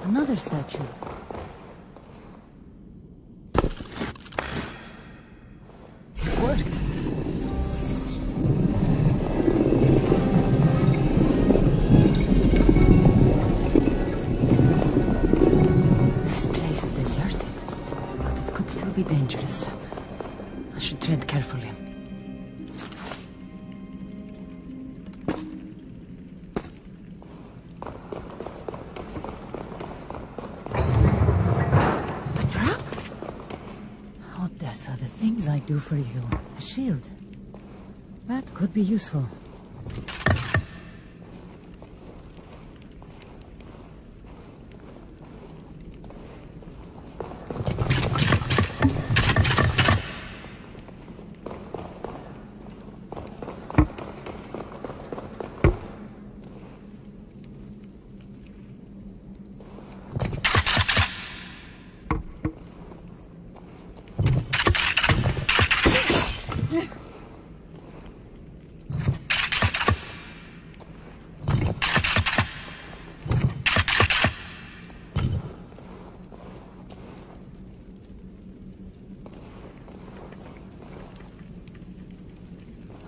Another statue. It worked. This place is deserted, but it could still be dangerous. I should tread carefully. I do for you. A shield. That could be useful.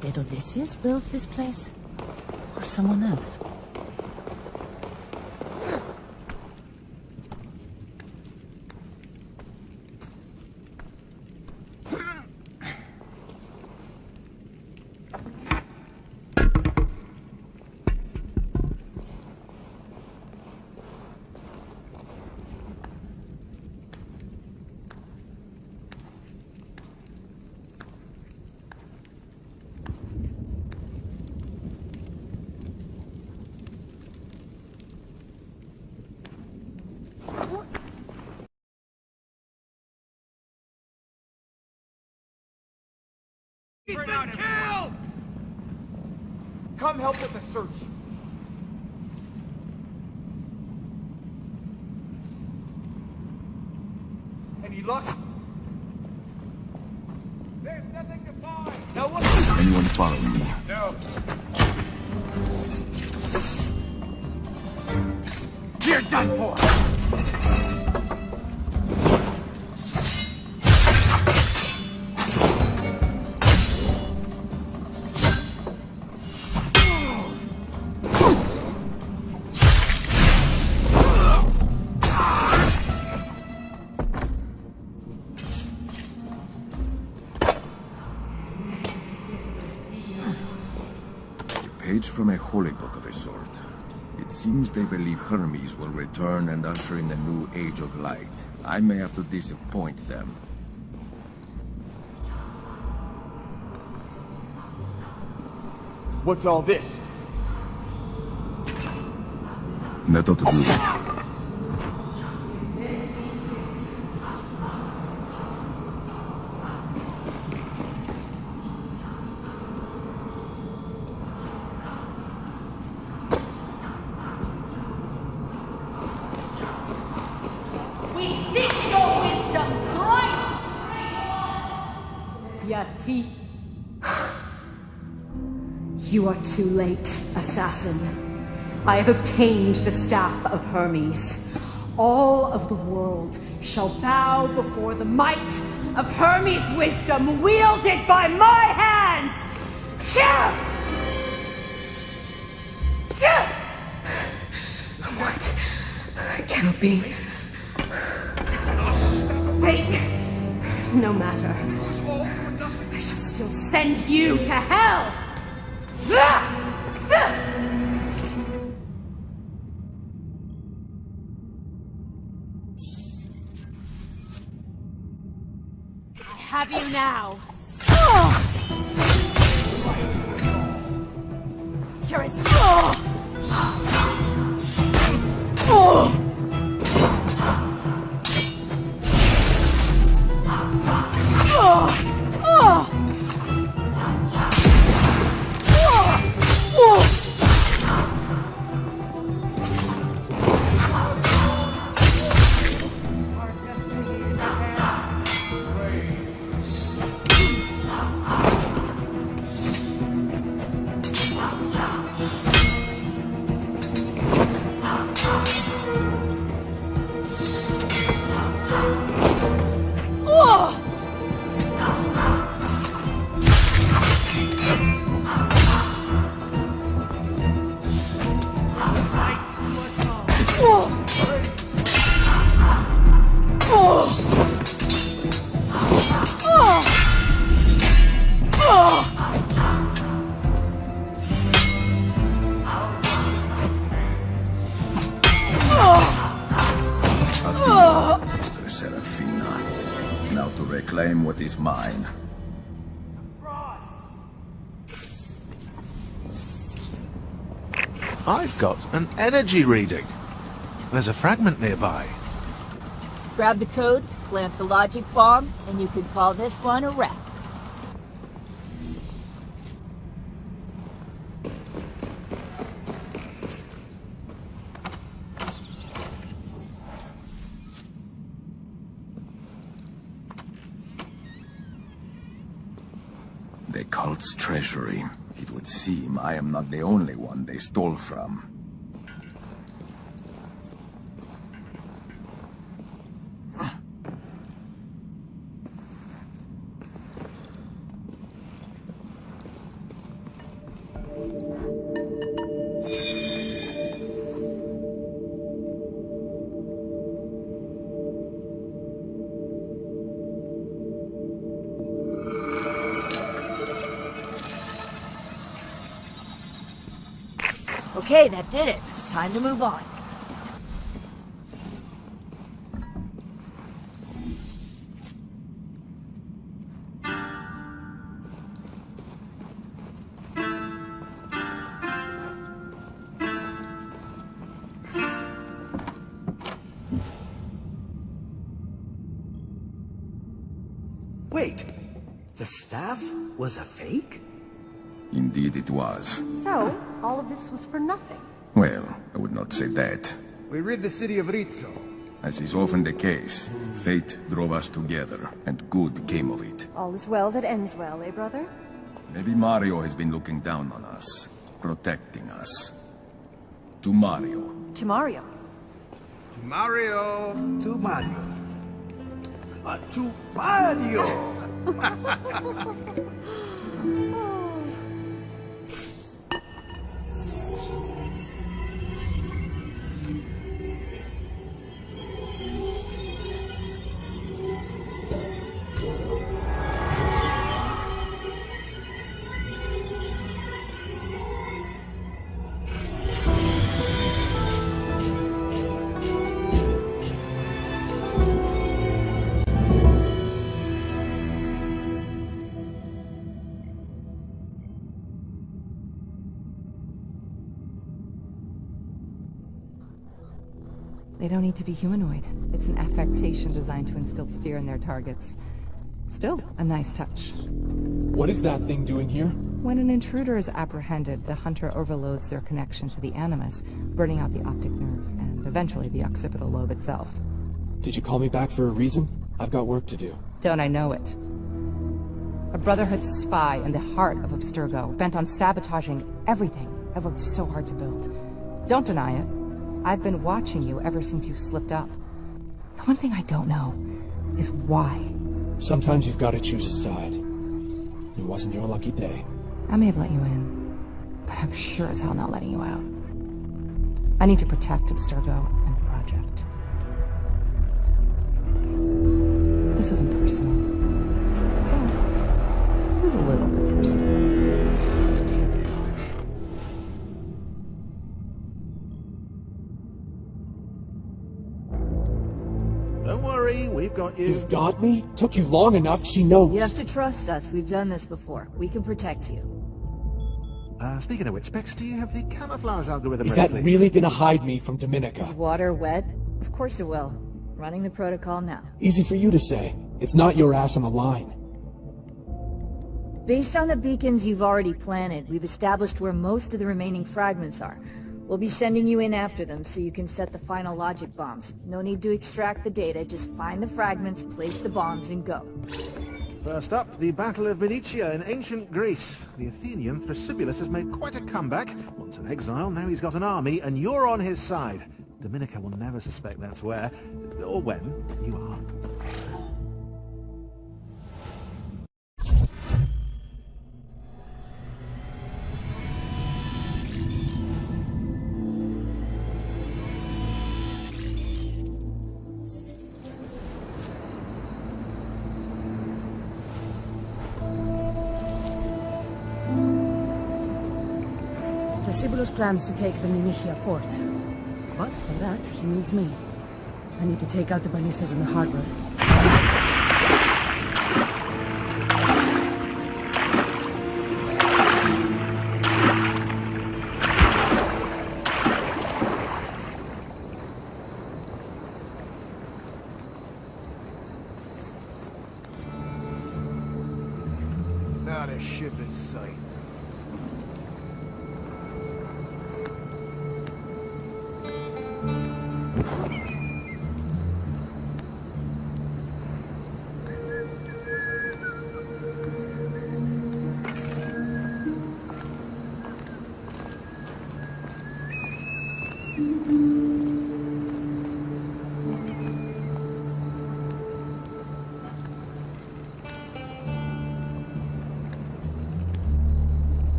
Did Odysseus build this place? Or someone else? He's been killed! Come help with the search. Any luck? There's nothing to find. Now what? Anyone follow me? No. You're done for! Page from a holy book of a sort. It seems they believe Hermes will return and usher in a new age of light. I may have to disappoint them. What's all this? Metal to do. Yati. You are too late, assassin. I have obtained the staff of Hermes. All of the world shall bow before the might of Hermes' wisdom wielded by my hands! What? It cannot be. Fake! No matter. I shall still send you to hell! have you now. Sure is. Now to reclaim what is mine. I've got an energy reading. There's a fragment nearby. Grab the code, plant the logic bomb, and you can call this one a wrap. The cult's treasury. It would seem I am not the only one they stole from. Okay, that did it. Time to move on. Wait, the staff was a fake? Indeed it was. So, all of this was for nothing. Well, I would not say that. We rid the city of Rizzo. As is often the case, fate drove us together, and good came of it. All is well that ends well, eh, brother? Maybe Mario has been looking down on us, protecting us. To Mario. To Mario. Mario. To Mario. To Mario! They don't need to be humanoid. It's an affectation designed to instill fear in their targets. Still, a nice touch. What is that thing doing here? When an intruder is apprehended, the hunter overloads their connection to the animus, burning out the optic nerve, and eventually the occipital lobe itself. Did you call me back for a reason? I've got work to do. Don't I know it? A Brotherhood spy in the heart of Abstergo, bent on sabotaging everything I've worked so hard to build. Don't deny it. I've been watching you ever since you slipped up. The one thing I don't know is why. Sometimes you've got to choose a side. It wasn't your lucky day. I may have let you in, but I'm sure as hell not letting you out. I need to protect Abstergo and the project. This isn't personal. Well, it is a little bit personal. Don't worry, we've we've got you. You've got me? Took you long enough, she knows. You have to trust us. We've done this before. We can protect you. Speaking of which, Bex, do you have the camouflage algorithm Is ready, that please? really gonna hide me from Dominica? Is water wet? Of course it will. Running the protocol now. Easy for you to say. It's not your ass on the line. Based on the beacons you've already planted, we've established where most of the remaining fragments are. We'll be sending you in after them so you can set the final logic bombs. No need to extract the data, just find the fragments, place the bombs, and go. First up, the Battle of Venetia in ancient Greece. The Athenian Thrasybulus has made quite a comeback. Once an exile, now he's got an army, and you're on his side. Dominica will never suspect that's where, or when, you are. Thrasybulus plans to take the Venetia fort. But for that, he needs me. I need to take out the ballistas in the harbor. Not a ship in sight.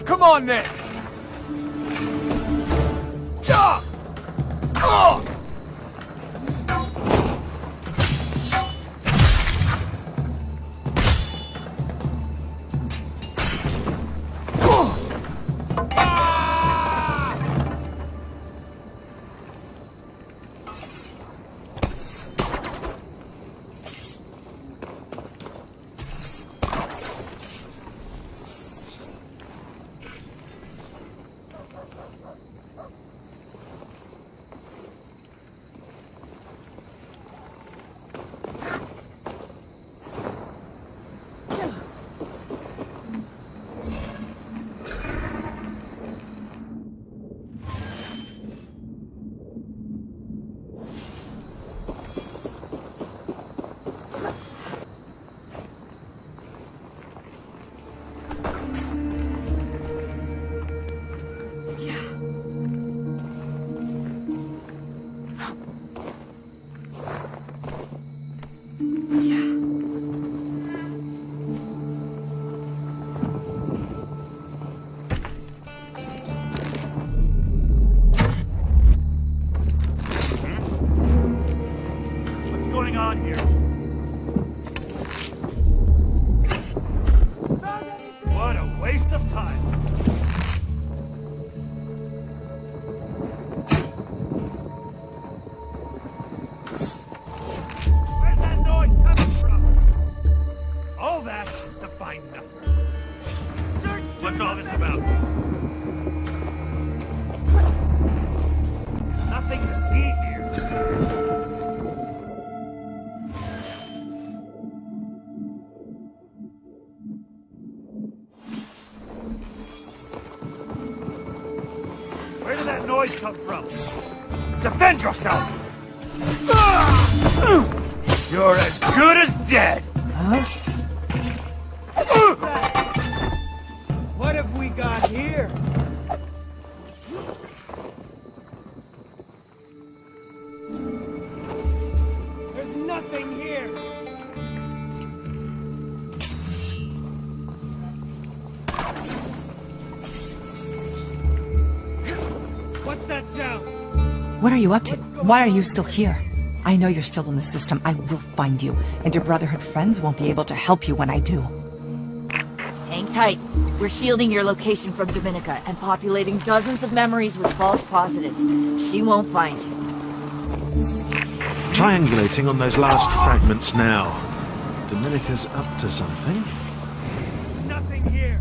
Come on then! What's all this about? Nothing to see here. Where did that noise come from? Defend yourself! You're as good as dead! Huh? What have we got here? There's nothing here! What's that sound? What are you up to? Why are you still here? I know you're still in the system. I will find you. And your Brotherhood friends won't be able to help you when I do. Hang tight. We're shielding your location from Dominica and populating dozens of memories with false positives. She won't find you. Triangulating on those last fragments now. Dominica's up to something. Nothing here.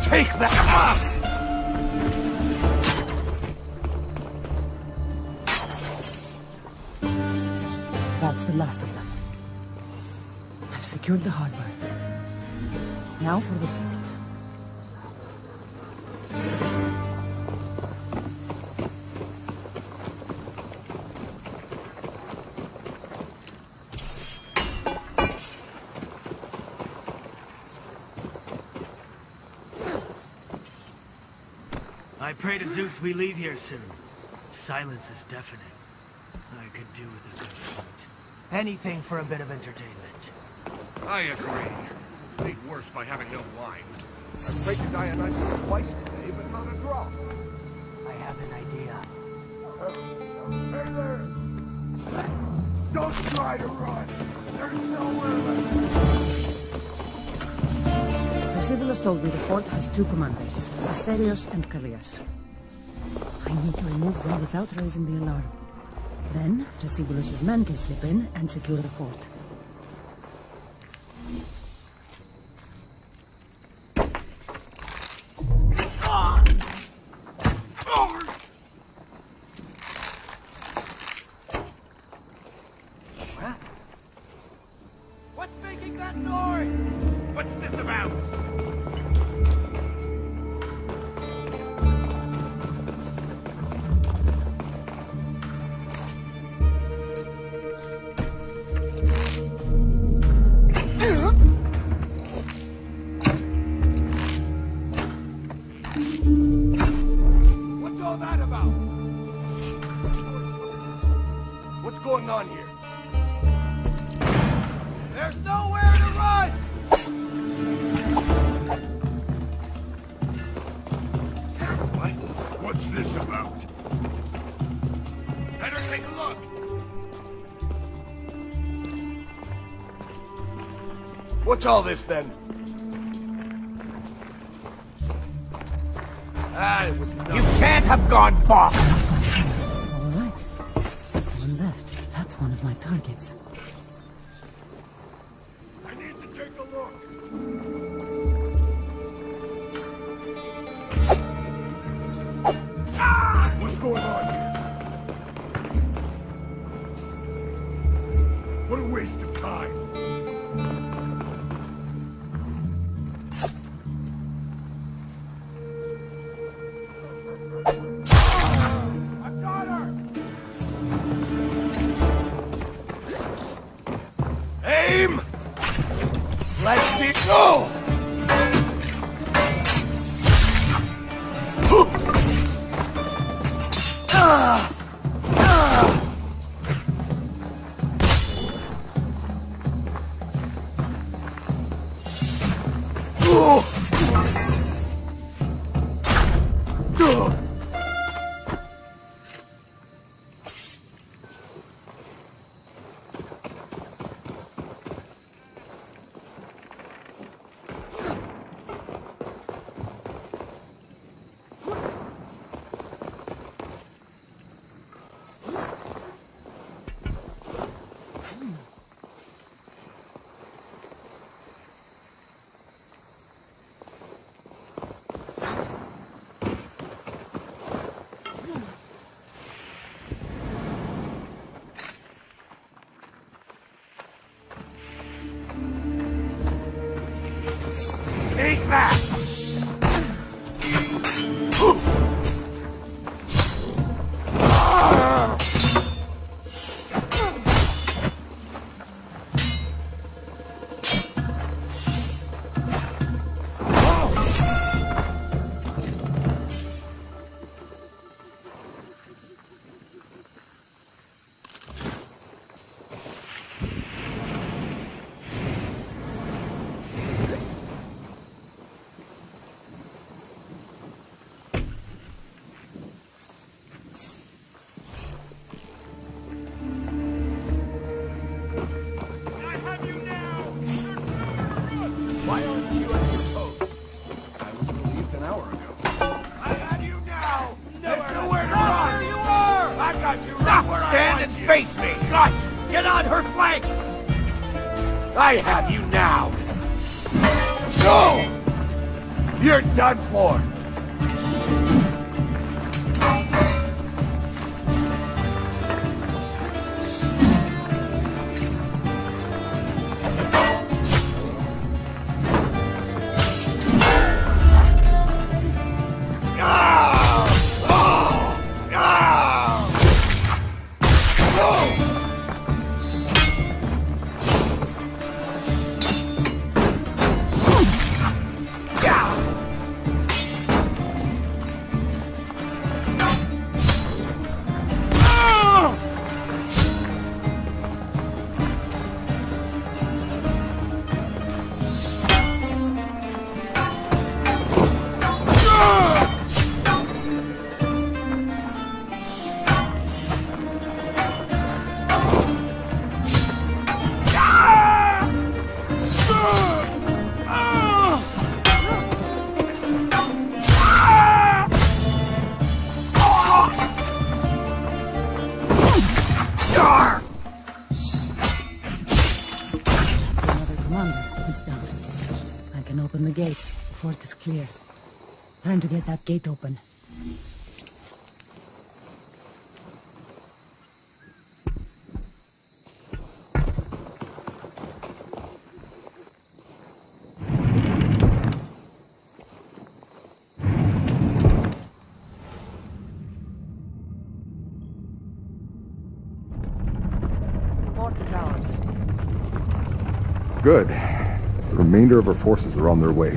Take that! That's the last of them. I've secured the harbor. Now for the port. I pray to Zeus we leave here soon. Silence is deafening. I could do with a good fight. Anything for a bit of entertainment. I agree. It's made worse by having no wine. I've prayed to Dionysus twice today, but not a drop. I have an idea. Hey there! Don't try to run! There's nowhere left! The Civilist told me the fort has two commanders, Asterios and Callias. I need to remove them without raising the alarm. Then, Thrasybulus's men can slip in and secure the fort. What's making that noise? What's this about? What's all that about? What's going on here? There's nowhere to run! What's this about? Better take a look. What's all this then? Ah, it was nothing. You can't have gone boss! All right. One left. That's one of my targets. I need to take a look. What's going on here? What a waste of time. I've got her! Aim! Let's see. Go! Take that! Stop! Stand and face me! Guts! Get on her flank! I have you now! No! You're done for! Fort is clear. Time to get that gate open. The fort is ours. Good. The remainder of our forces are on their way.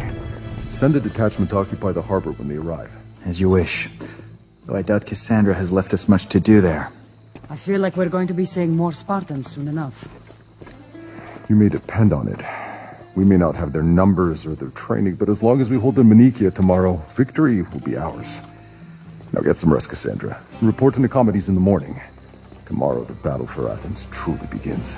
Send a detachment to occupy the harbor when they arrive. As you wish. Though I doubt Cassandra has left us much to do there. I feel like we're going to be seeing more Spartans soon enough. You may depend on it. We may not have their numbers or their training, but as long as we hold the Manikia tomorrow, victory will be ours. Now get some rest, Cassandra. Report to Nicomedes in the morning. Tomorrow the battle for Athens truly begins.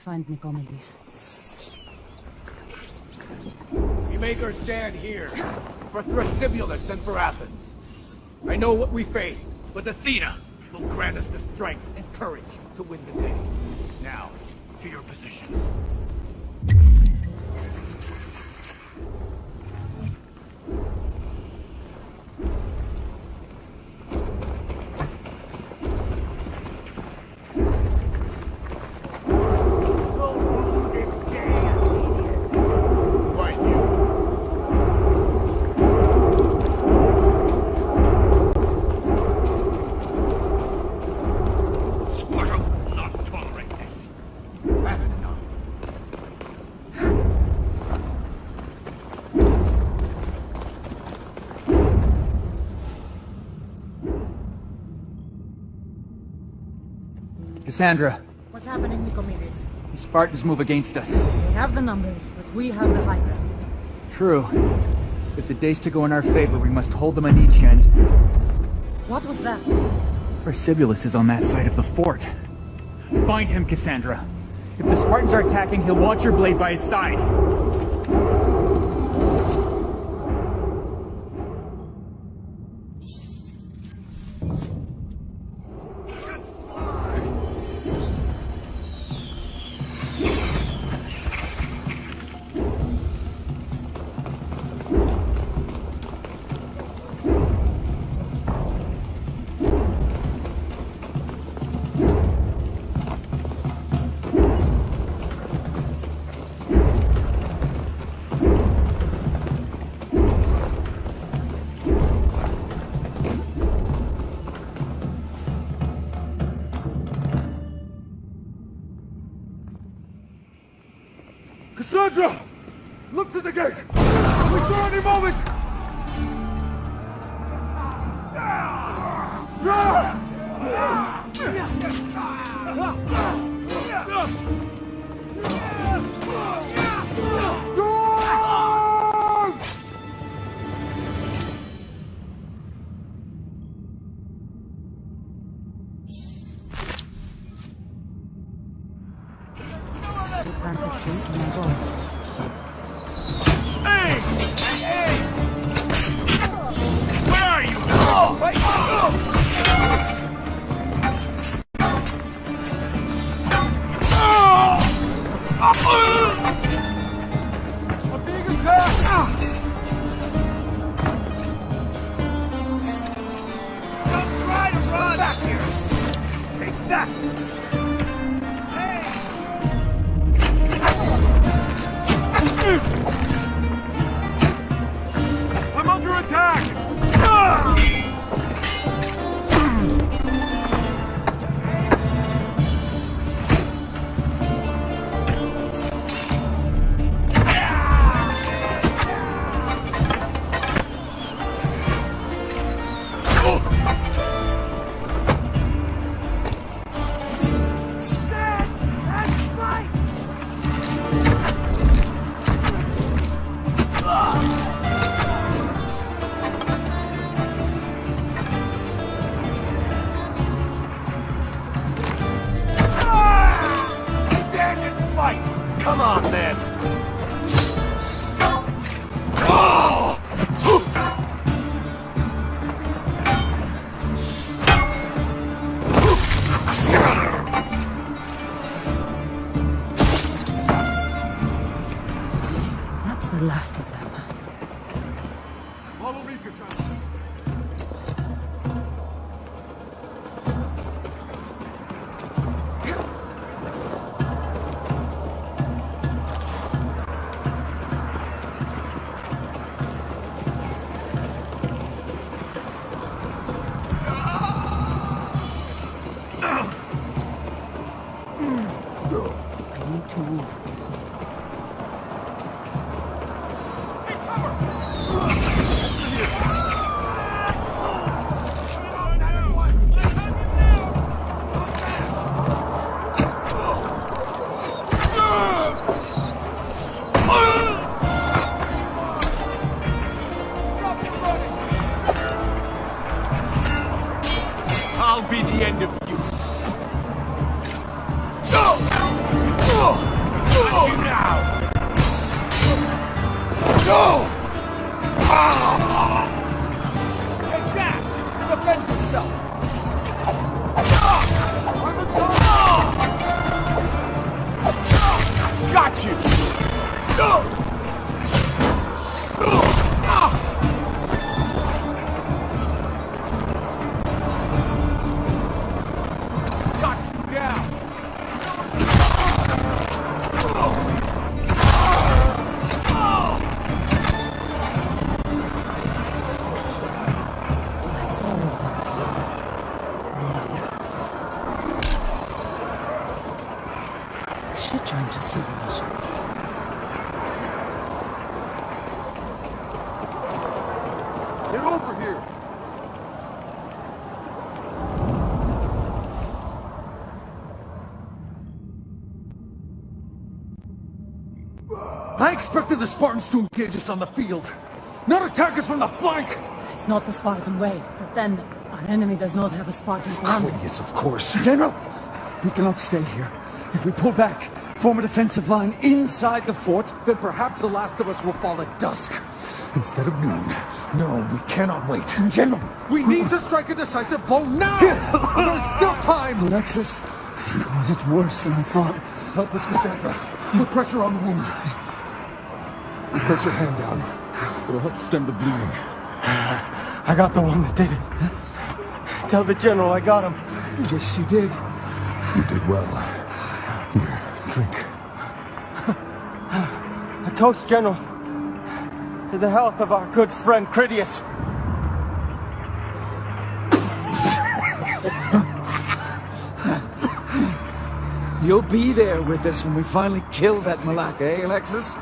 Find Nicomedes. We make our stand here, for Thrasybulus and for Athens. I know what we face, but Athena will grant us the strength and courage to win the day. Now, to your position. Cassandra, What's happening, Nicomedes? the Spartans move against us. They have the numbers, but we have the high ground. True. If the days to go in our favor, we must hold them on each end. What was that? Thrasybulus is on that side of the fort. Find him, Cassandra. If the Spartans are attacking, he'll launch your blade by his side. Cassandra! Look to the gate! I'll be through any moment! plant the tree and I go. Hey! Hey! Where are you? I'm being attacked! Don't try to run! Back here! Take that! I'm under attack! Come on, then! That's the last of them. Follow me, Cassandra. I need to move. I'll be the end of you. You now! Go! Take that! Defend yourself! Got you! Got you down! I should join the civilization. Get over here! I expected the Spartans to engage us on the field, not attack us from the flank! It's not the Spartan way, but then our enemy does not have a Spartan army. Yes, of course. General, we cannot stay here. If we pull back, form a defensive line inside the fort, then perhaps the last of us will fall at dusk. Instead of noon. No, we cannot wait. General, we need to strike a decisive blow now! There's still time! Nexus, it's worse than I thought. Help us, Cassandra. Put pressure on the wound. Press your hand down. It'll help stem the bleeding. I got the one that did it. Tell the general I got him. Yes, you did. You did well. Here, drink. A toast, General, to the health of our good friend Critias. You'll be there with us when we finally kill that Malaka, eh, Alexis?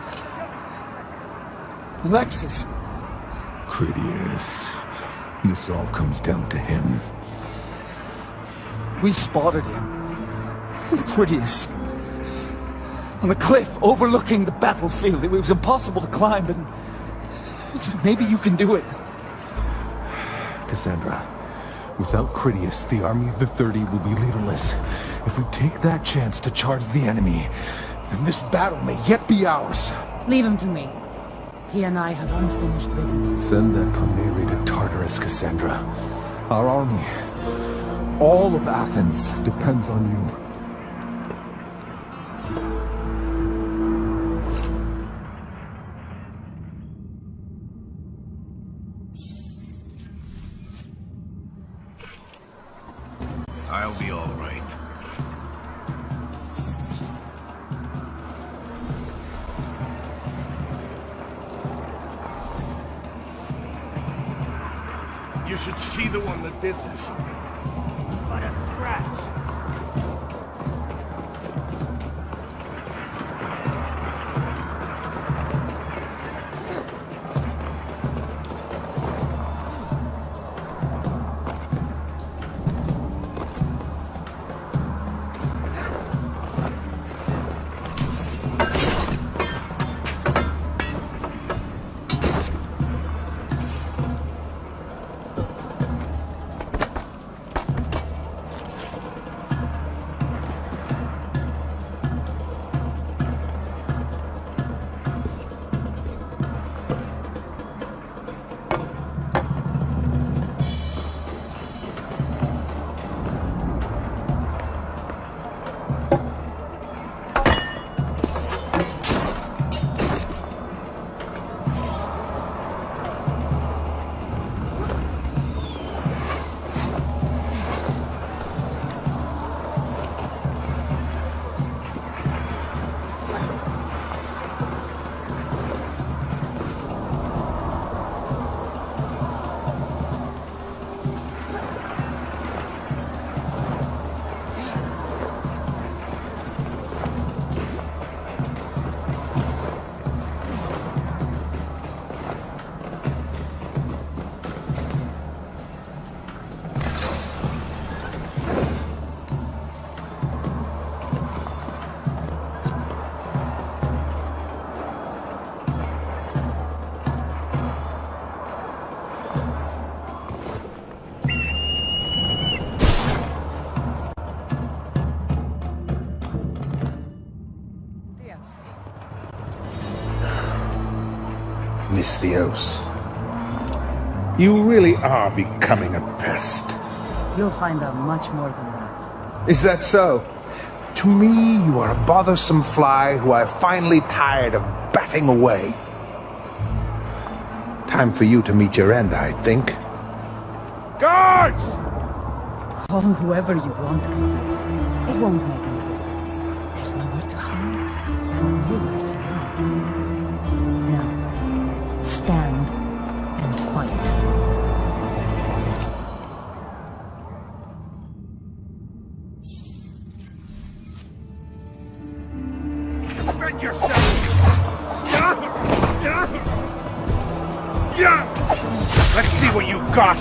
Alexis! Critias. This all comes down to him. We spotted him. Critias. On the cliff overlooking the battlefield. It was impossible to climb, but maybe you can do it. Cassandra, without Critias, the army of the 30 will be leaderless. If we take that chance to charge the enemy, and this battle may yet be ours. Leave him to me. He and I have unfinished business. Send that Chimera to Tartarus, Cassandra. Our army, all of Athens, depends on you. I'll be all right. You should see the one that did this. But a scratch. Miss Theos, you really are becoming a pest. You'll find out much more than that. Is that so? To me, you are a bothersome fly who I've finally tired of batting away. Time for you to meet your end, I think. Guards! Call whoever you want, Captains. It won't make any difference. There's nowhere to hide, and nowhere to run. Now, stand and fight. Defend yourself! Let's see what you've got!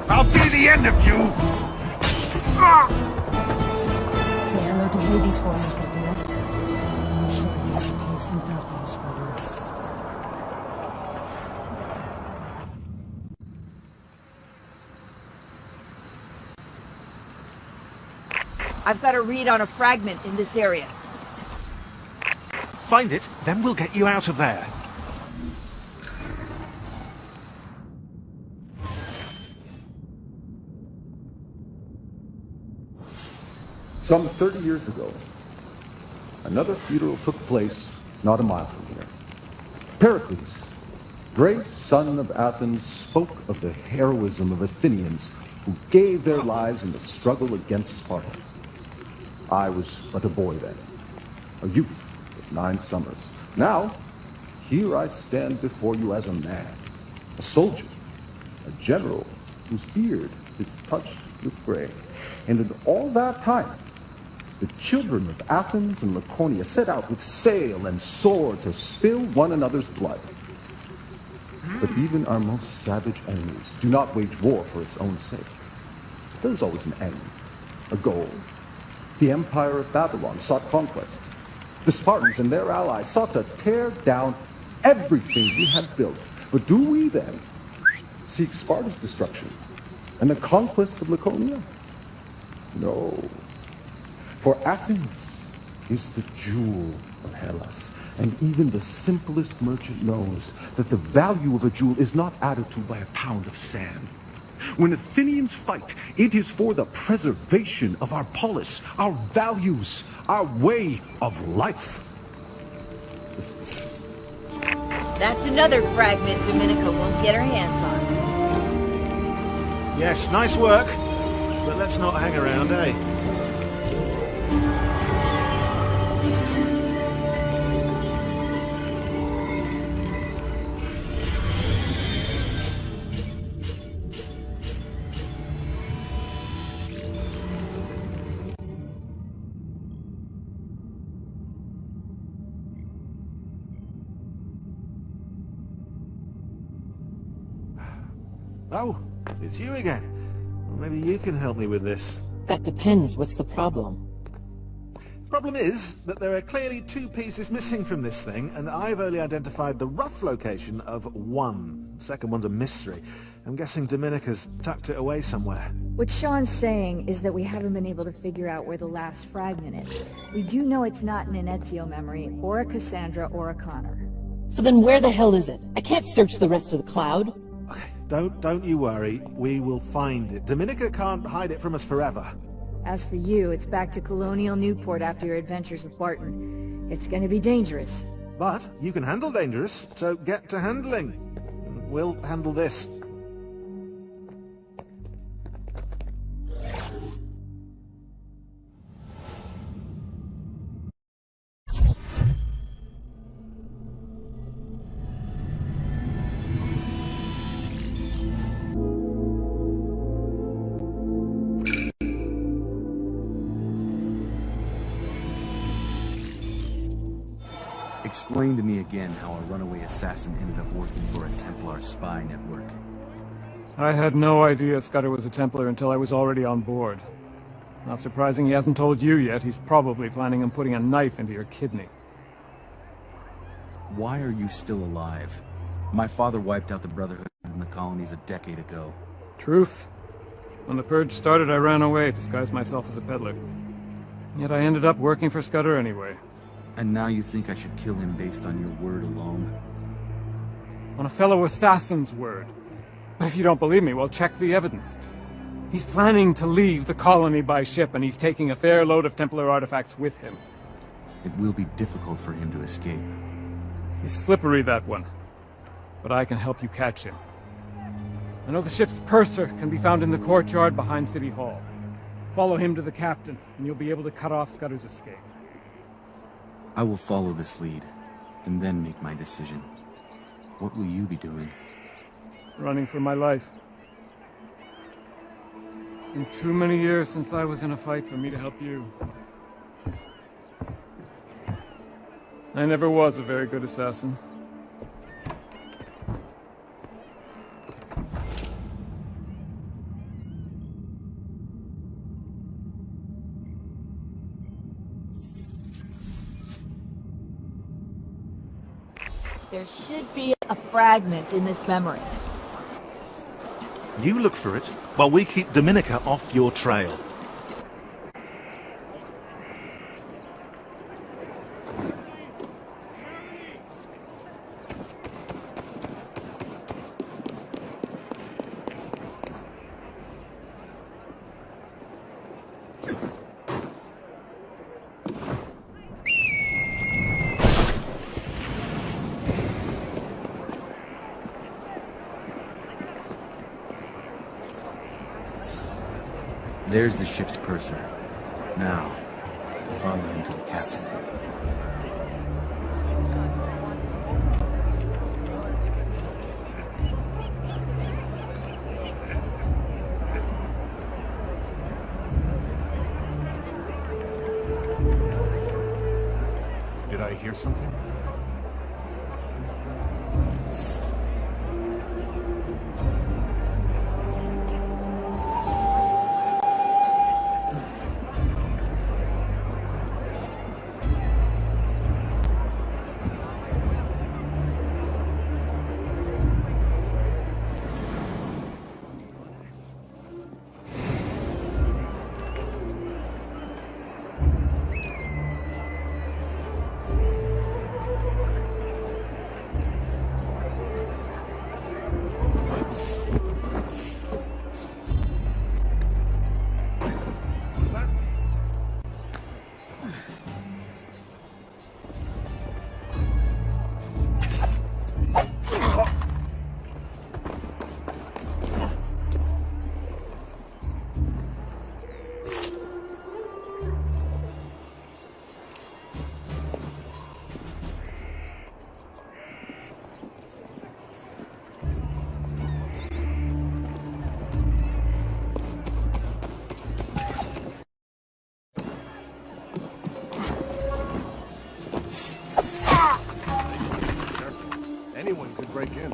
I'll be the end of you! Say hello to Hades for me, Captains. I'm sure he's in Tartarus I've got a read on a fragment in this area. Find it, then we'll get you out of there. Some 30 years ago, another funeral took place not a mile from here. Pericles, great son of Athens, spoke of the heroism of Athenians who gave their lives in the struggle against Sparta. I was but a boy then, a youth of 9 summers. Now, here I stand before you as a man, a soldier, a general whose beard is touched with gray. And in all that time, the children of Athens and Laconia set out with sail and sword to spill one another's blood. But even our most savage enemies do not wage war for its own sake. There is always an end, a goal. The Empire of Babylon sought conquest. The Spartans and their allies sought to tear down everything we had built. But do we then seek Sparta's destruction and the conquest of Laconia? No. For Athens is the jewel of Hellas, and even the simplest merchant knows that the value of a jewel is not added to by a pound of sand. When Athenians fight, it is for the preservation of our polis, our values, our way of life. That's another fragment Dominica won't get her hands on. Yes, nice work. But let's not hang around, eh? Oh, it's you again. Well, maybe you can help me with this. That depends. What's the problem? Problem is that there are clearly 2 pieces missing from this thing, and I've only identified the rough location of one. The second one's a mystery. I'm guessing Dominica's tucked it away somewhere. What Sean's saying is that we haven't been able to figure out where the last fragment is. We do know it's not an Ezio memory, or a Cassandra, or a Connor. So then where the hell is it? I can't search the rest of the cloud. Don't you worry. We will find it. Dominica can't hide it from us forever. As for you, it's back to Colonial Newport after your adventures with Barton. It's gonna be dangerous. But you can handle dangerous, so get to handling. We'll handle this. Explain to me again how a runaway assassin ended up working for a Templar spy network. I had no idea Scudder was a Templar until I was already on board. Not surprising he hasn't told you yet. He's probably planning on putting a knife into your kidney. Why are you still alive? My father wiped out the Brotherhood in the colonies a decade ago. Truth? When the Purge started, I ran away, disguised myself as a peddler. Yet I ended up working for Scudder anyway. And now you think I should kill him based on your word alone? On a fellow assassin's word. But if you don't believe me, well, check the evidence. He's planning to leave the colony by ship, and he's taking a fair load of Templar artifacts with him. It will be difficult for him to escape. He's slippery, that one. But I can help you catch him. I know the ship's purser can be found in the courtyard behind City Hall. Follow him to the captain, and you'll be able to cut off Scudder's escape. I will follow this lead, and then make my decision. What will you be doing? Running for my life. Been too many years since I was in a fight for me to help you. I never was a very good assassin. There should be a fragment in this memory. You look for it, while we keep Dominica off your trail. There's the ship's purser. Now, follow him to the captain. Did I hear something? Anyone could break in.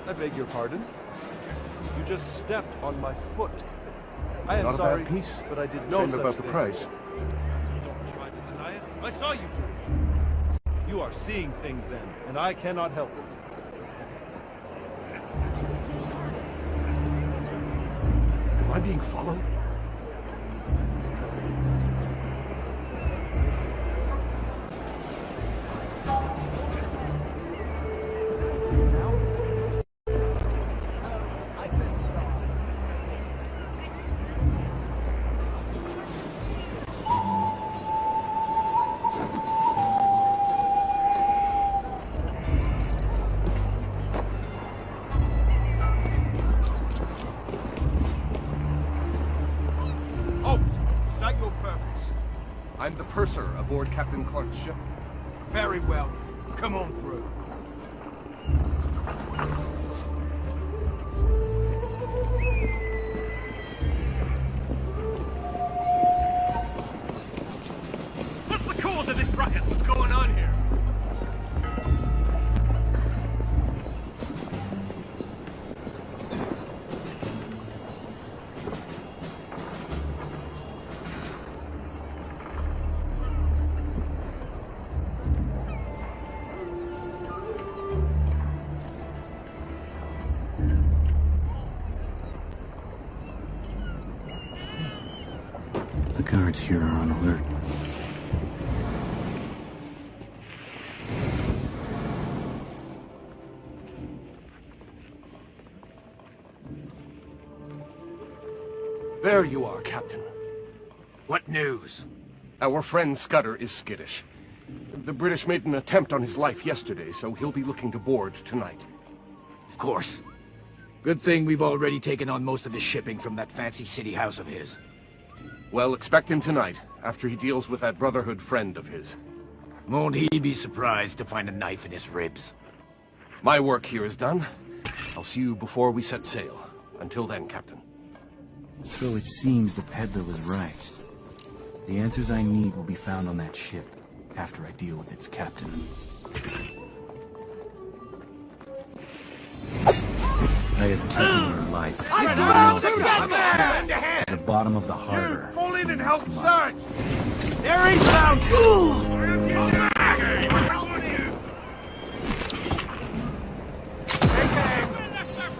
I beg your pardon? You just stepped on my foot. I am Not sorry, a bad piece. but I did No no shame such about the thing. price. Don't try to deny it. I saw you do it. You are seeing things then, and I cannot help it. Am I being followed? I'm the purser aboard Captain Clark's ship. Very well. Come on through. What's the cause of this ruckus? What's going on here? The guards here are on alert. There you are, Captain. What news? Our friend Scudder is skittish. The British made an attempt on his life yesterday, so he'll be looking to board tonight. Of course. Good thing we've already taken on most of his shipping from that fancy city house of his. Well, expect him tonight, after he deals with that Brotherhood friend of his. Won't he be surprised to find a knife in his ribs? My work here is done. I'll see you before we set sail. Until then, Captain. So it seems the peddler was right. The answers I need will be found on that ship, after I deal with its captain. I have taken your life. At the bottom of the harbor. Fall in and help search! There he's found!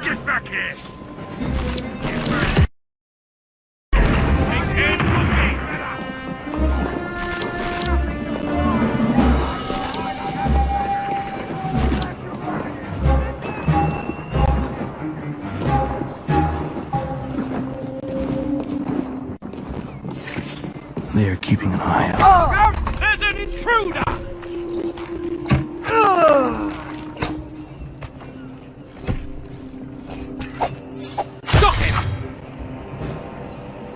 Get back here! They are keeping an eye out. Oh! There's an intruder! Stop him!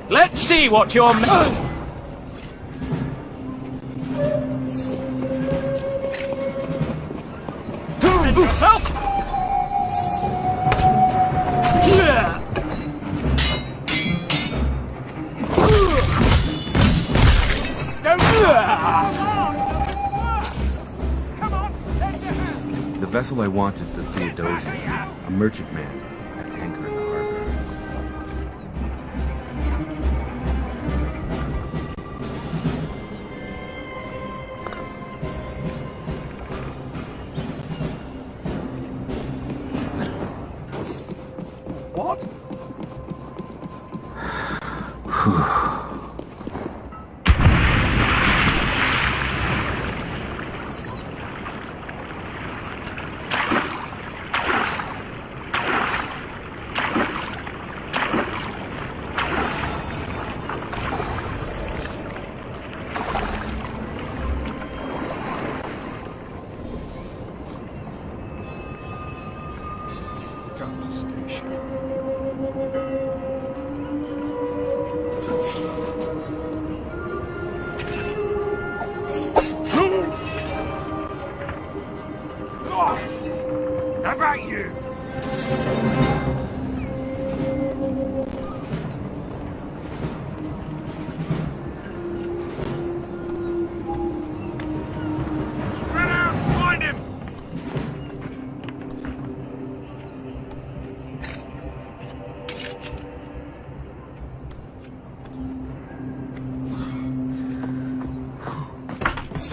Let's see what you're... Help! The vessel I want is the Theodosian, a merchantman at anchor in the harbor. What? How about you? Spread out! Find him!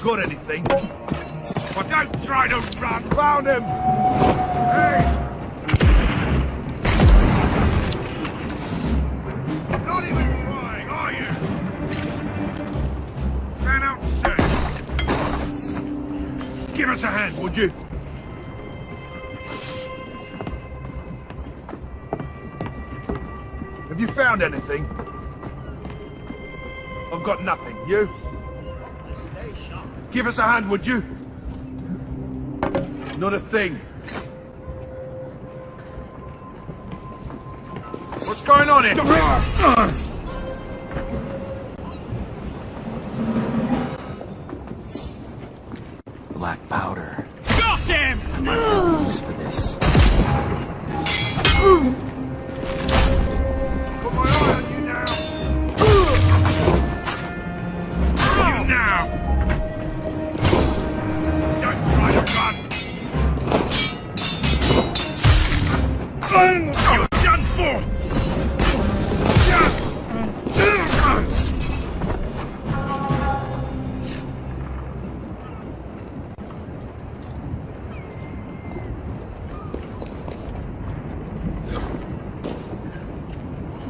Got anything? But don't try to run! Found him! Hey! Not even trying, are you? Stand out and search. Give us a hand, would you? Have you found anything? I've got nothing. You? Give us a hand, would you? Not a thing. What's going on here? Black powder. Got him! I might have use for this. Put my eye on you now! You now! Don't try to run! You're done for!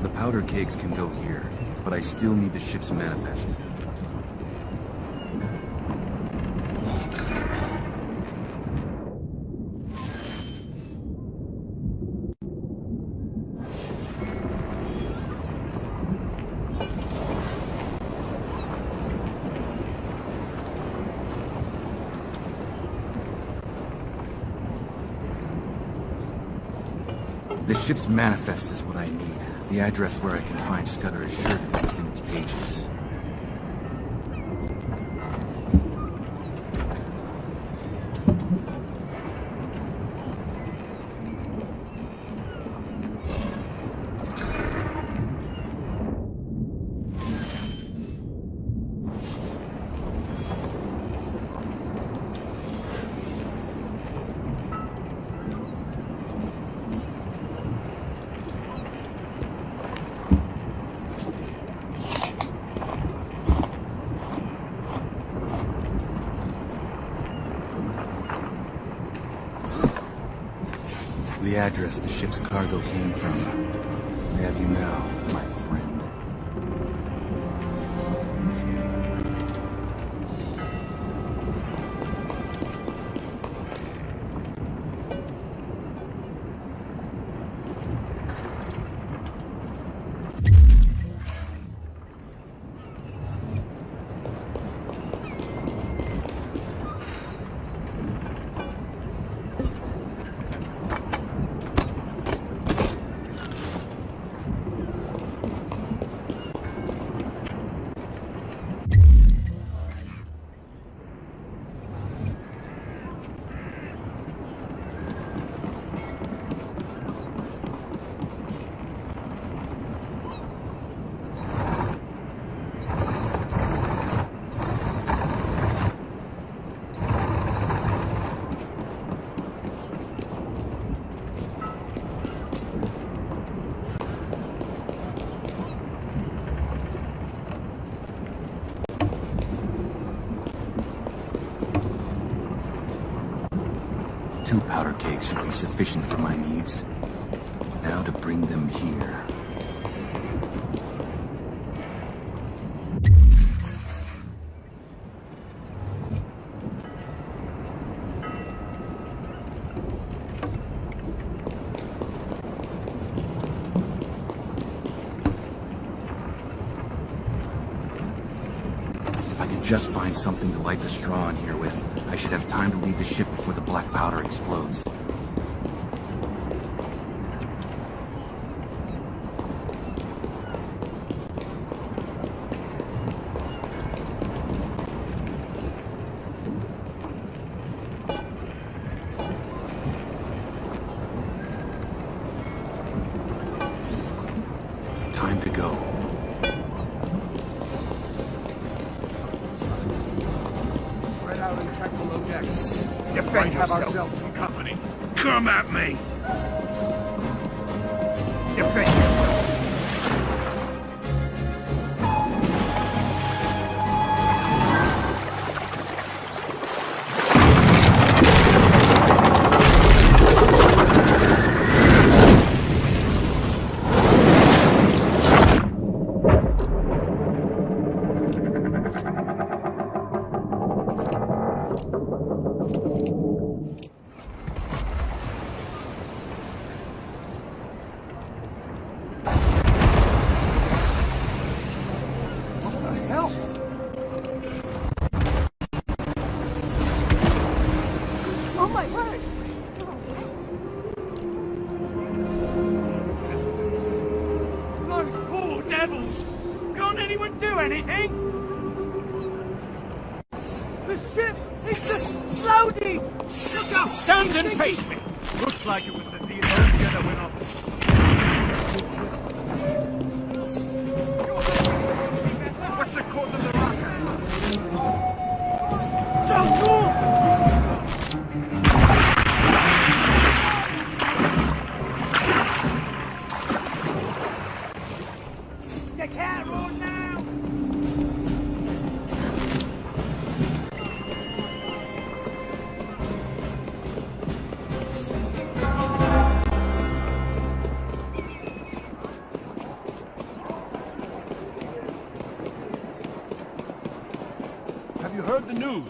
The powder kegs can go here, but I still need the ship's manifest. The ship's manifest is what I need. The address where I can find Scudder is sure to be within its pages. the address the ship's cargo came from. I have you now, my friend. Two powder kegs should be sufficient for my needs. Now to bring them here. If I could just find something to light the straw in here with, I should have time to leave the ship before the black powder explodes. Time to go. Spread out and check below decks. Defend Have yourself. ourselves some company. Come at me! Defend yourself. Oh my word! Those poor devils! Can't anyone do anything? The ship is just loaded! Look up! Stand and face me! Looks like it was the Theodosia that went off. What's the cause of the ruckus? Don't move! You can't run now! Have you heard the news?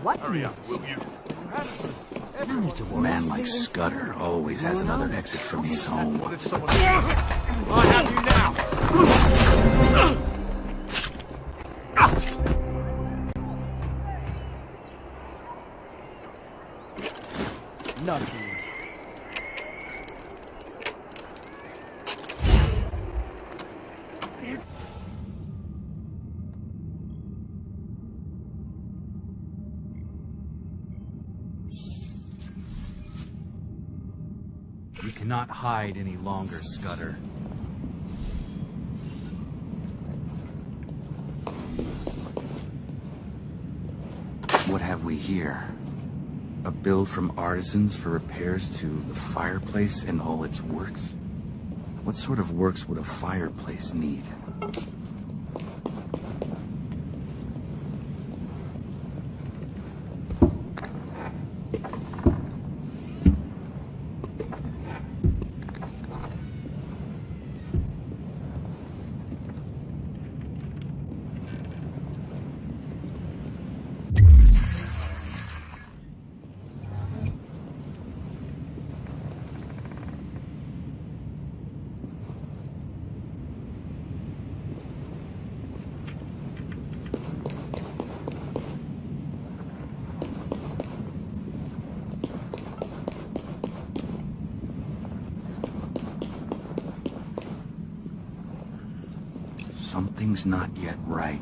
What? Hurry up, will you? A man like Scudder always has another exit from his home. What if someone... I have you now! Nothing. We cannot hide any longer, Scudder. What have we here? A bill from artisans for repairs to the fireplace and all its works? What sort of works would a fireplace need? Something's not yet right.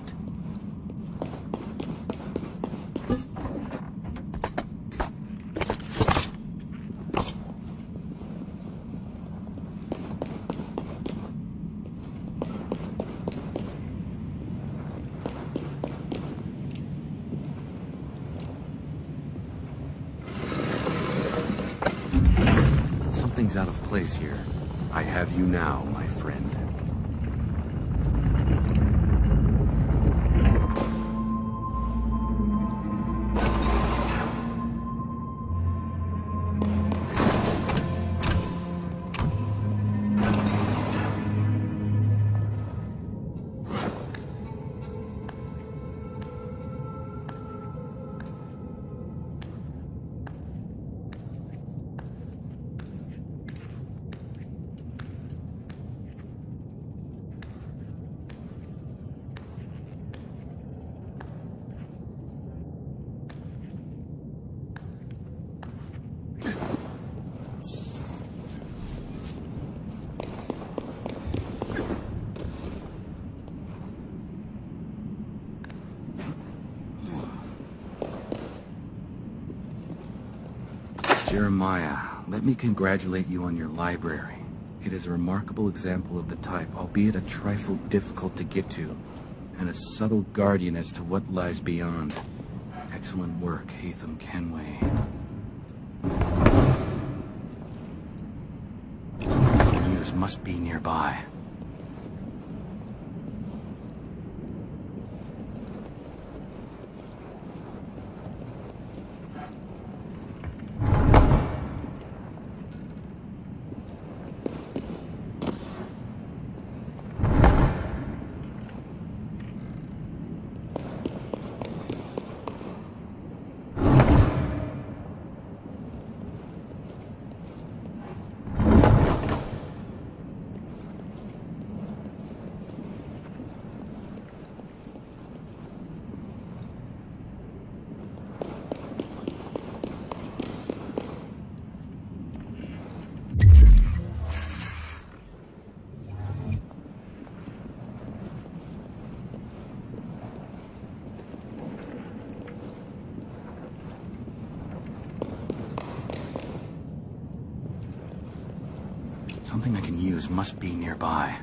Something's out of place here. I have you now, my friend. Jeremiah, let me congratulate you on your library. It is a remarkable example of the type, albeit a trifle difficult to get to, and a subtle guardian as to what lies beyond. Excellent work, Hatham Kenway. Some news must be nearby. Something I can use must be nearby.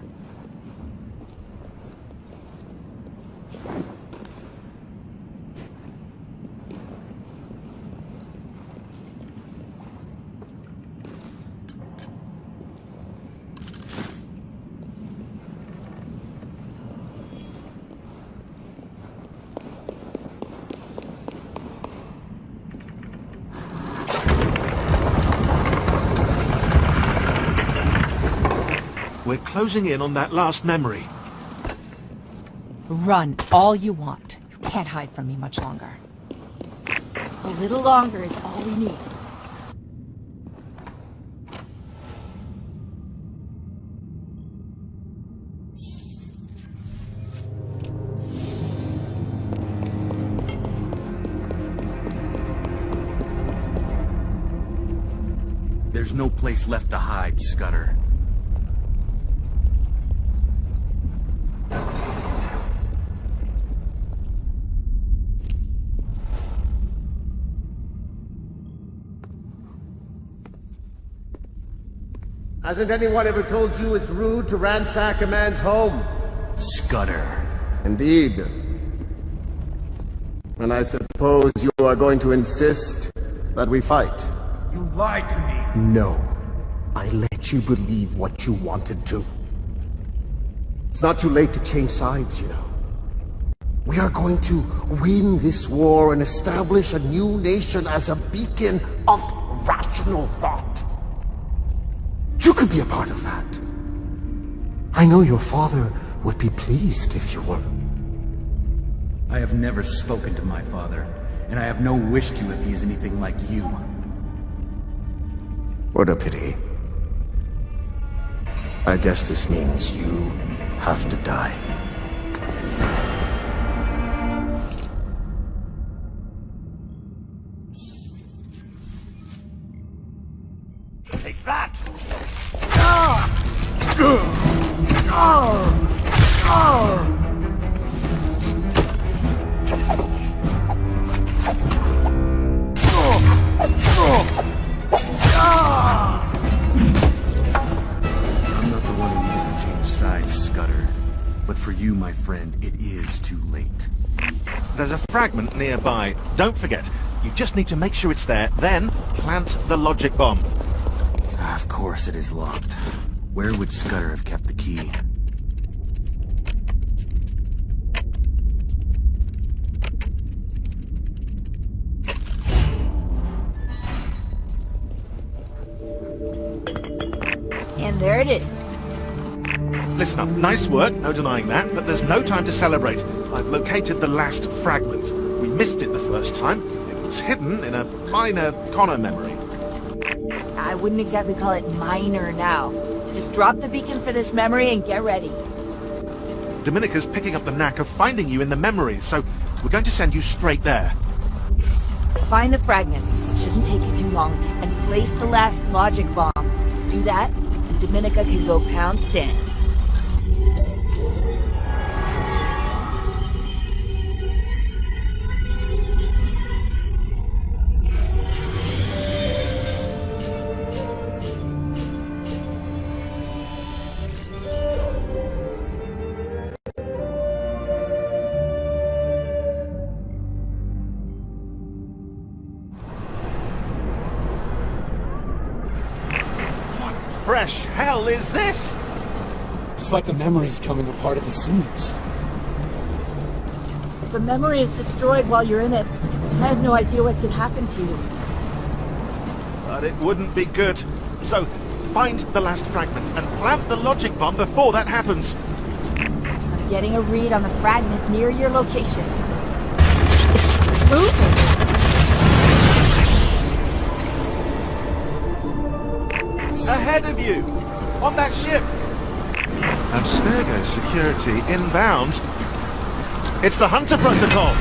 We're closing in on that last memory. Run all you want. You can't hide from me much longer. A little longer is all we need. There's no place left to hide, Scudder. Hasn't anyone ever told you it's rude to ransack a man's home? Scudder. Indeed. And I suppose you are going to insist that we fight. You lied to me. No. I let you believe what you wanted to. It's not too late to change sides, you know. We are going to win this war and establish a new nation as a beacon of rational thought. You could be a part of that. I know your father would be pleased if you were. I have never spoken to my father, and I have no wish to if he is anything like you. What a pity. I guess this means you have to die. Take that! I'm not the one who needed to change sides, Scudder. But for you, my friend, it is too late. There's a fragment nearby. Don't forget, you just need to make sure it's there, then plant the logic bomb. Of course it is locked. Where would Scudder have kept the key? And there it is. Listen up, nice work, no denying that, but there's no time to celebrate. I've located the last fragment. We missed it the first time. It was hidden in a minor Connor memory. I wouldn't exactly call it minor now. Just drop the beacon for this memory and get ready. Dominica's picking up the knack of finding you in the memories, so we're going to send you straight there. Find the fragment. It shouldn't take you too long. And place the last logic bomb. Do that, and Dominica can go pound sand. Fresh hell is this? It's like the memory's coming apart at the seams. If the memory is destroyed while you're in it, I have no idea what could happen to you. But it wouldn't be good. So, find the last fragment and plant the logic bomb before that happens. I'm getting a read on the fragment near your location. It's moving! Ahead of you! On that ship! Abstergo security inbound. It's the Hunter Protocol!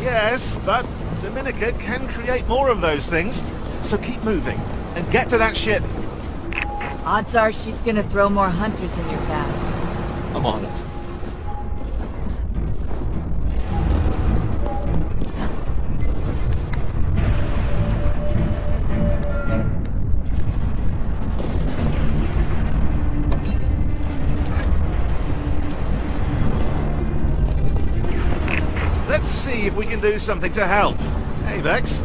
Yes, but Dominica can create more of those things. So keep moving and get to that ship. Odds are she's gonna throw more hunters in your path. I'm on it. Let's see if we can do something to help. Hey, Vex.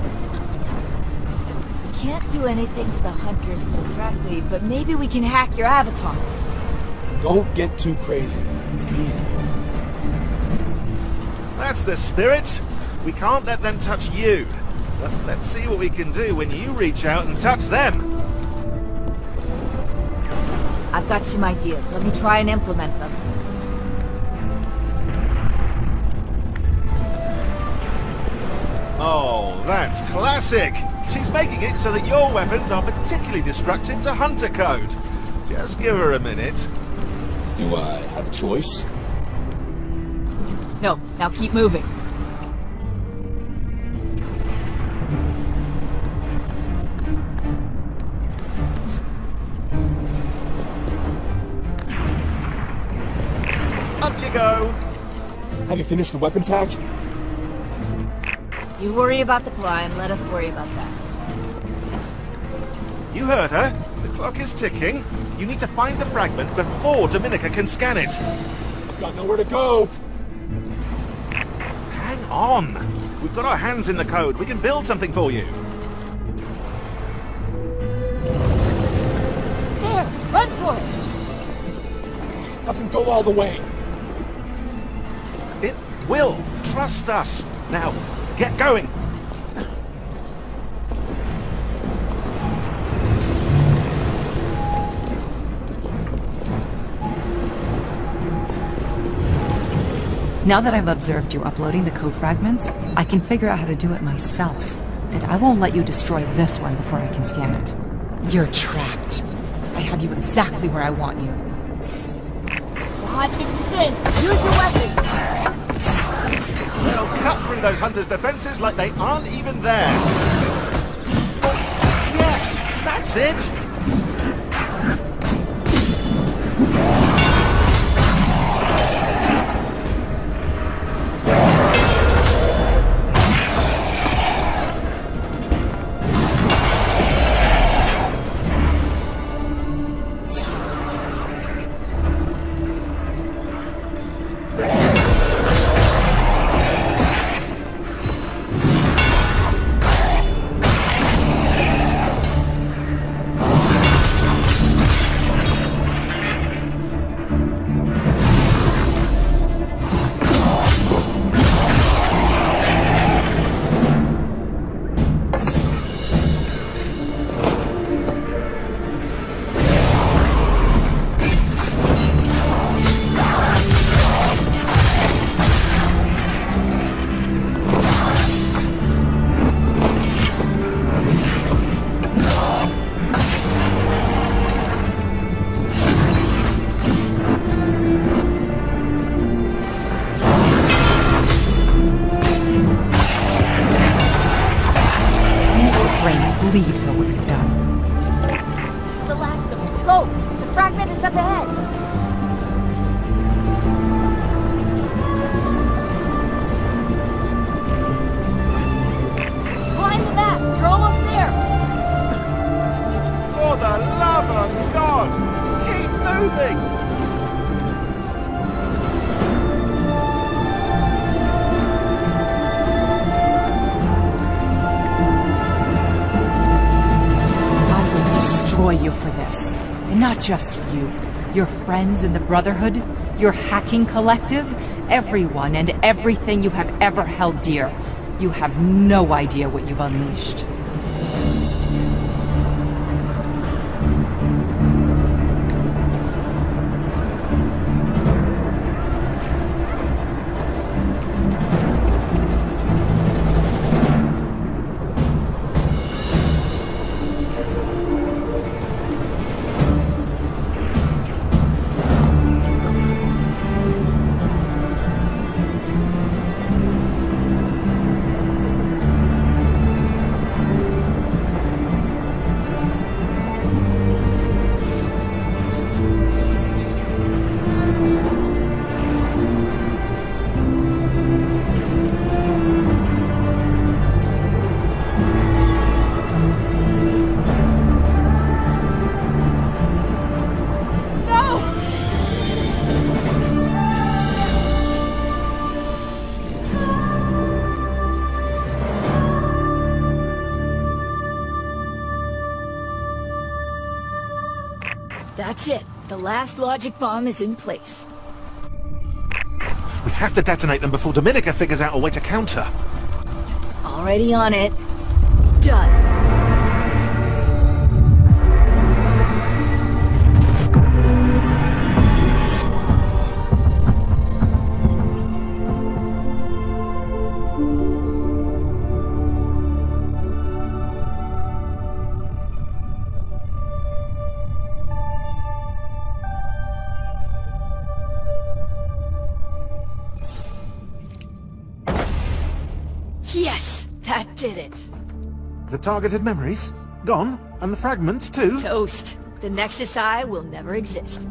Can't do anything to the hunters directly, but maybe we can hack your avatar. Don't get too crazy. It's me. That's the spirit. We can't let them touch you. But let's see what we can do when you reach out and touch them. I've got some ideas. Let me try and implement them. Oh, that's classic! She's making it so that your weapons are particularly destructive to Hunter Code. Just give her a minute. Do I have a choice? No, now keep moving. you go. Have you finished the weapons hack? You worry about the climb, let us worry about that. You heard her. The clock is ticking. You need to find the fragment before Dominica can scan it. I've got nowhere to go. Hang on. We've got our hands in the code. We can build something for you. There! Run for it! Doesn't go all the way. It will. Trust us. Now, get going. Now that I've observed you uploading the code fragments, I can figure out how to do it myself. And I won't let you destroy this one before I can scan it. You're trapped. I have you exactly where I want you. The hot fix is in! Use your weapon! They'll cut through those hunters' defenses like they aren't even there. Yes! That's it! Bleed for what you've done. The last of them. Go! The fragment is up ahead! Climb the map! You're almost there! For the love of God! Keep moving! Destroy you for this. And not just you. Your friends in the Brotherhood, your hacking collective, everyone and everything you have ever held dear. You have no idea what you've unleashed. That's it. The last logic bomb is in place. We have to detonate them before Dominica figures out a way to counter. Already on it. Done. Yes! That did it! The targeted memories? Gone? And the fragments too? Toast. The Nexus Eye will never exist.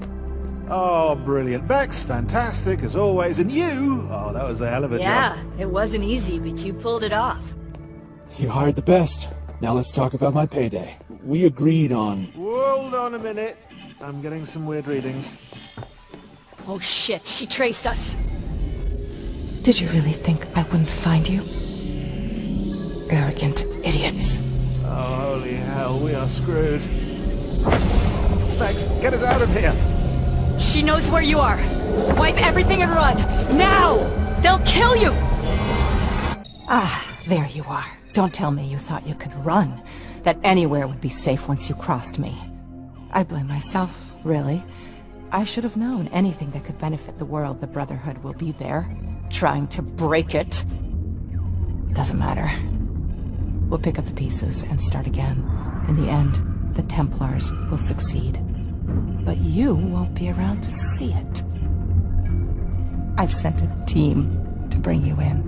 Oh, brilliant. Bex, fantastic as always. And you? Oh, that was a hell of a Yeah, job. it wasn't easy, but you pulled it off. You hired the best. Now let's talk about my payday. We agreed on... Hold on a minute. I'm getting some weird readings. Oh shit, she traced us. Did you really think I wouldn't find you? Arrogant idiots. Oh, holy hell, we are screwed. Bex, get us out of here! She knows where you are. Wipe everything and run. Now! They'll kill you! Ah, there you are. Don't tell me you thought you could run. That anywhere would be safe once you crossed me. I blame myself, really. I should have known anything that could benefit the world. The Brotherhood will be there, trying to break it. Doesn't matter. We'll pick up the pieces and start again. In the end, the Templars will succeed. But you won't be around to see it. I've sent a team to bring you in.